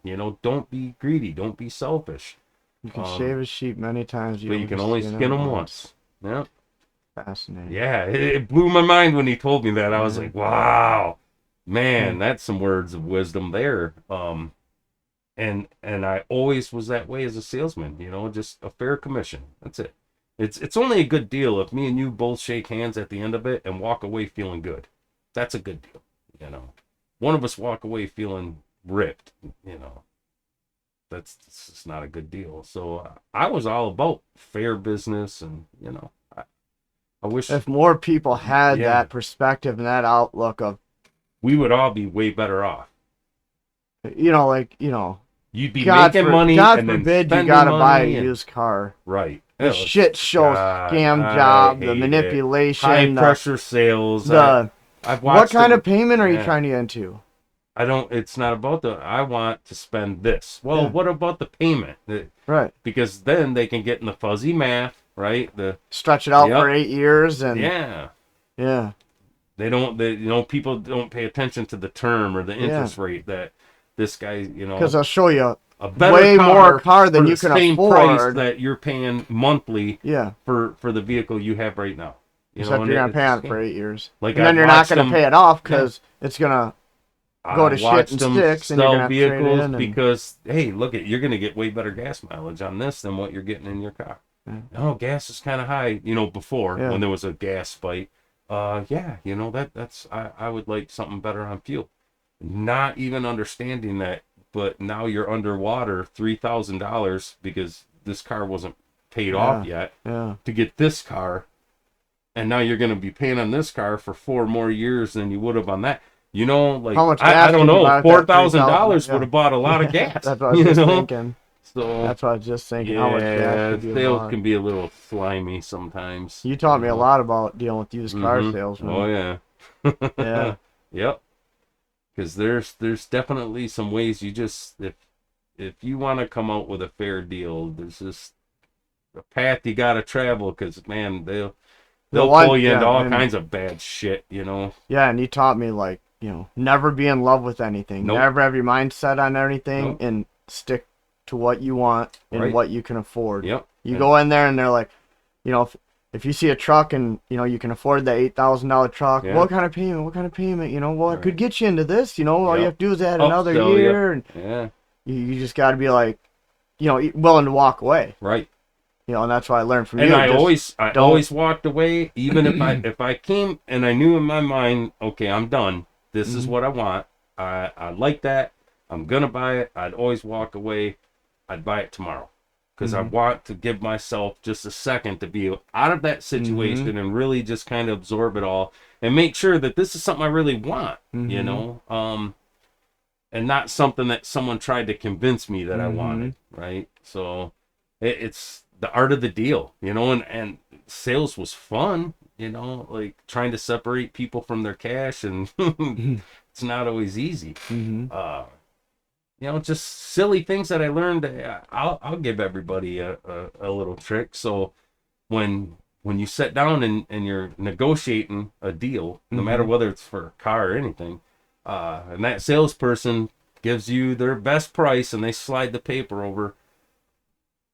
Don't be greedy. Don't be selfish. You can shave a sheep many times, but you can only skin them once. Yeah. Fascinating. Yeah, it blew my mind when he told me that. I was like, wow, man, that's some words of wisdom there. And I always was that way as a salesman, just a fair commission. That's it. It's only a good deal if me and you both shake hands at the end of it and walk away feeling good. That's a good deal, One of us walk away feeling ripped, that's just not a good deal. So I was all about fair business, and I wish if more people had that perspective and that outlook of, we would all be way better off. You'd be making money. God and forbid then you gotta buy a and, used car. Right. The shit show scam job, the manipulation, high pressure sales. I've watched what kind of payment are you trying to get into? It's not about I want to spend this. Well, what about the payment? Right. Because then they can get in the fuzzy math, right? Stretch it out for 8 years and yeah. People don't pay attention to the term or the interest rate that this guy, because I'll show you a better way more car than for you the can same afford. Price that you're paying monthly. Yeah. For the vehicle you have right now. Except you're gonna pay on it for 8 years, and then you're not gonna pay it off because it's gonna go to shit and sticks, and you're gonna have to trade it in. Because hey, look you're gonna get way better gas mileage on this than what you're getting in your car. No, gas is kind of high. Before when there was a gas spike. That's I would like something better on fuel. Not even understanding that, but now you're underwater $3,000 because this car wasn't paid off yet to get this car, and now you're going to be paying on this car for 4 more years than you would have on that. How much I don't know, $4,000 would have bought a lot of gas. That's what I was just thinking. So that's what I was just thinking. How much gas sales can be a little slimy sometimes. You taught me a lot about dealing with used car salesmen. Oh yeah. Yeah. Yep. Because there's definitely some ways you just if you want to come out with a fair deal, there's just a path you got to travel. Because man, they'll pull you into all kinds of bad shit. Yeah, and you taught me never be in love with anything. Nope. Never have your mind set on anything, and stick to what you want and what you can afford. Yep. You go in there and they're like, if you see a truck and you can afford that $8,000 truck, what kind of payment? What kind of payment? I could get you into this. All you have to do is add another year, and you just got to be like, willing to walk away. Right. And that's what I learned from you. And I always walked away, even if I came and I knew in my mind, okay, I'm done. This is what I want. I like that. I'm gonna buy it. I'd always walk away. I'd buy it tomorrow. because I want to give myself just a second to be out of that situation and really just kind of absorb it all and make sure that this is something I really want, you know, and not something that someone tried to convince me that I wanted, right? So it's the art of the deal, you know, and sales was fun, you know, like trying to separate people from their cash, and it's not always easy. You know, just silly things that I learned. I'll give everybody a little trick. So when you sit down and you're negotiating a deal, no matter whether it's for a car or anything, and that salesperson gives you their best price and they slide the paper over,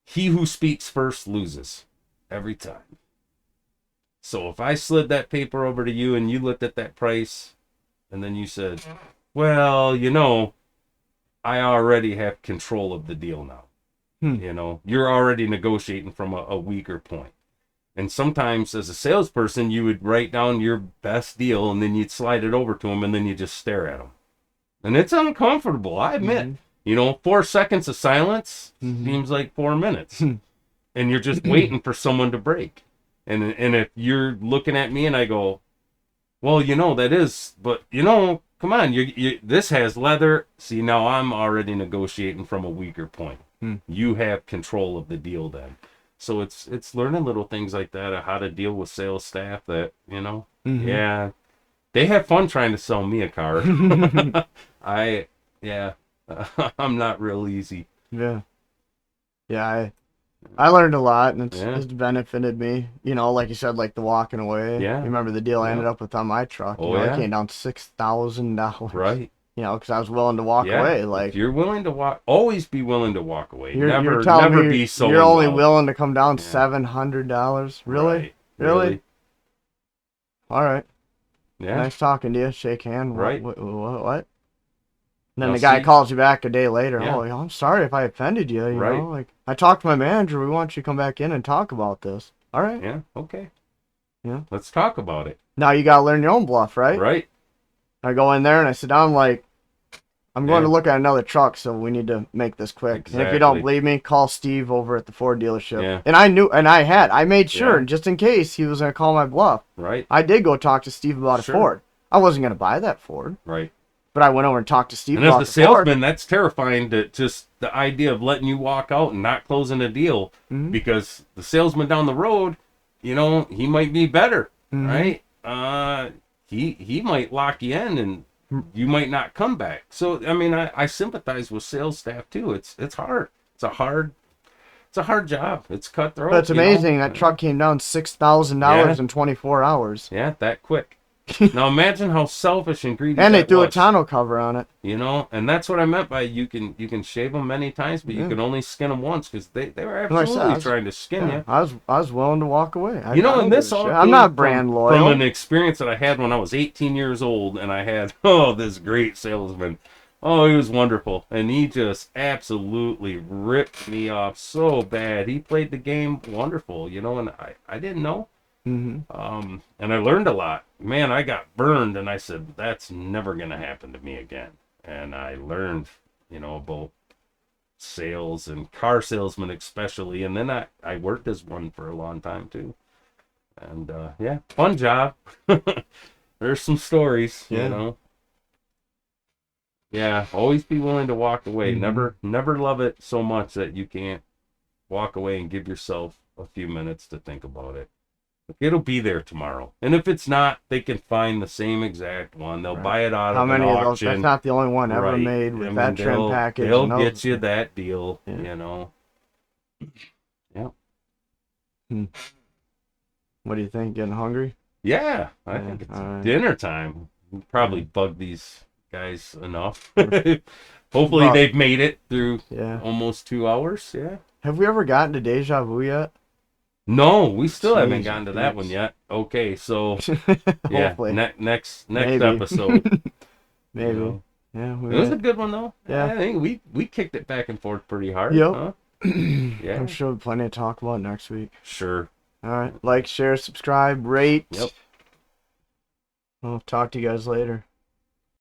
he who speaks first loses every time. So if I slid that paper over to you and you looked at that price and then you said, well, you know, I already have control of the deal now. You know, you're already negotiating from a weaker point. And sometimes as a salesperson, you would write down your best deal and then you'd slide it over to them and then you just stare at them. And it's uncomfortable, I admit. You know, 4 seconds of silence seems like 4 minutes. And you're just waiting for someone to break. And if you're looking at me and I go, well, you know, that is, but, you know, come on, you this has leather. See, now I'm already negotiating from a weaker point. You have control of the deal then. So it's learning little things like that of how to deal with sales staff that, you know, yeah, they have fun trying to sell me a car. I'm not real easy. Yeah. I learned a lot, and it's benefited me. You know, like you said, like the walking away. Yeah. You remember the deal I ended up with on my truck? Oh, you know, it came down to $6,000. Right. You know, because I was willing to walk away. Like, if you're willing to walk, always be willing to walk away. You're telling never me be so. You're only willing to come down $700. Really? Right. Really? All right. Yeah. Nice talking to you. Shake hand. Right. What? And then Now, the guy see- calls you back a day later. Yeah. Oh, I'm sorry if I offended you. You Right. know, like I talked to my manager. We want you to come back in and talk about this. All right. Yeah. Okay. Yeah. Let's talk about it. Now you gotta learn your own bluff, right? Right. I go in there and I sit down like, I'm going to look at another truck, so we need to make this quick. And if you don't believe me, call Steve over at the Ford dealership. Yeah. And I made sure, just in case he was going to call my bluff. Right. I did go talk to Steve about a Ford. I wasn't going to buy that Ford. Right. But I went over and talked to Steve And about as the the Ford. salesman, that's terrifying, to just the idea of letting you walk out and not closing a deal, because the salesman down the road, you know, he might be better, right? He might lock you in and you might not come back. So I mean, I sympathize with sales staff too. It's hard. It's a hard job. It's cutthroat. But it's amazing that truck came down $6,000 in 24 hours. Yeah, that quick. Now imagine how selfish and greedy. And they that threw a was. tonneau cover on it. You know, and that's what I meant by you can shave them many times, but you can only skin them once, because they were absolutely trying to skin you. I was willing to walk away. You know, and this all I'm not brand loyal. From an experience that I had when I was 18 years old, and I had this great salesman. Oh, he was wonderful, and he just absolutely ripped me off so bad. He played the game wonderful, you know, and I didn't know. And I learned a lot. Man, I got burned, and I said, that's never going to happen to me again. And I learned, you know, about sales and car salesmen especially. And then I worked as one for a long time too. And yeah, fun job. There's some stories, you know. Yeah, always be willing to walk away. Never love it so much that you can't walk away and give yourself a few minutes to think about it. It'll be there tomorrow. And if it's not, they can find the same exact one. They'll buy it out of an auction. How many of those? That's not the only one ever made with that trim package. They'll get you that deal, you know. Yeah. What do you think? Getting hungry? Yeah, I think it's dinner time. We'll probably bug these guys enough. Hopefully they've made it through almost 2 hours. Yeah. Have we ever gotten to Deja Vu yet? No, we still haven't gotten to that one yet. Okay, so yeah, next episode. Maybe. You know. Yeah, it was a good one though. Yeah, I think we kicked it back and forth pretty hard. Yep. Huh? Yeah. I'm sure we'll have plenty to talk about next week. Sure. All right. Like, share, subscribe, rate. Yep. I'll talk to you guys later.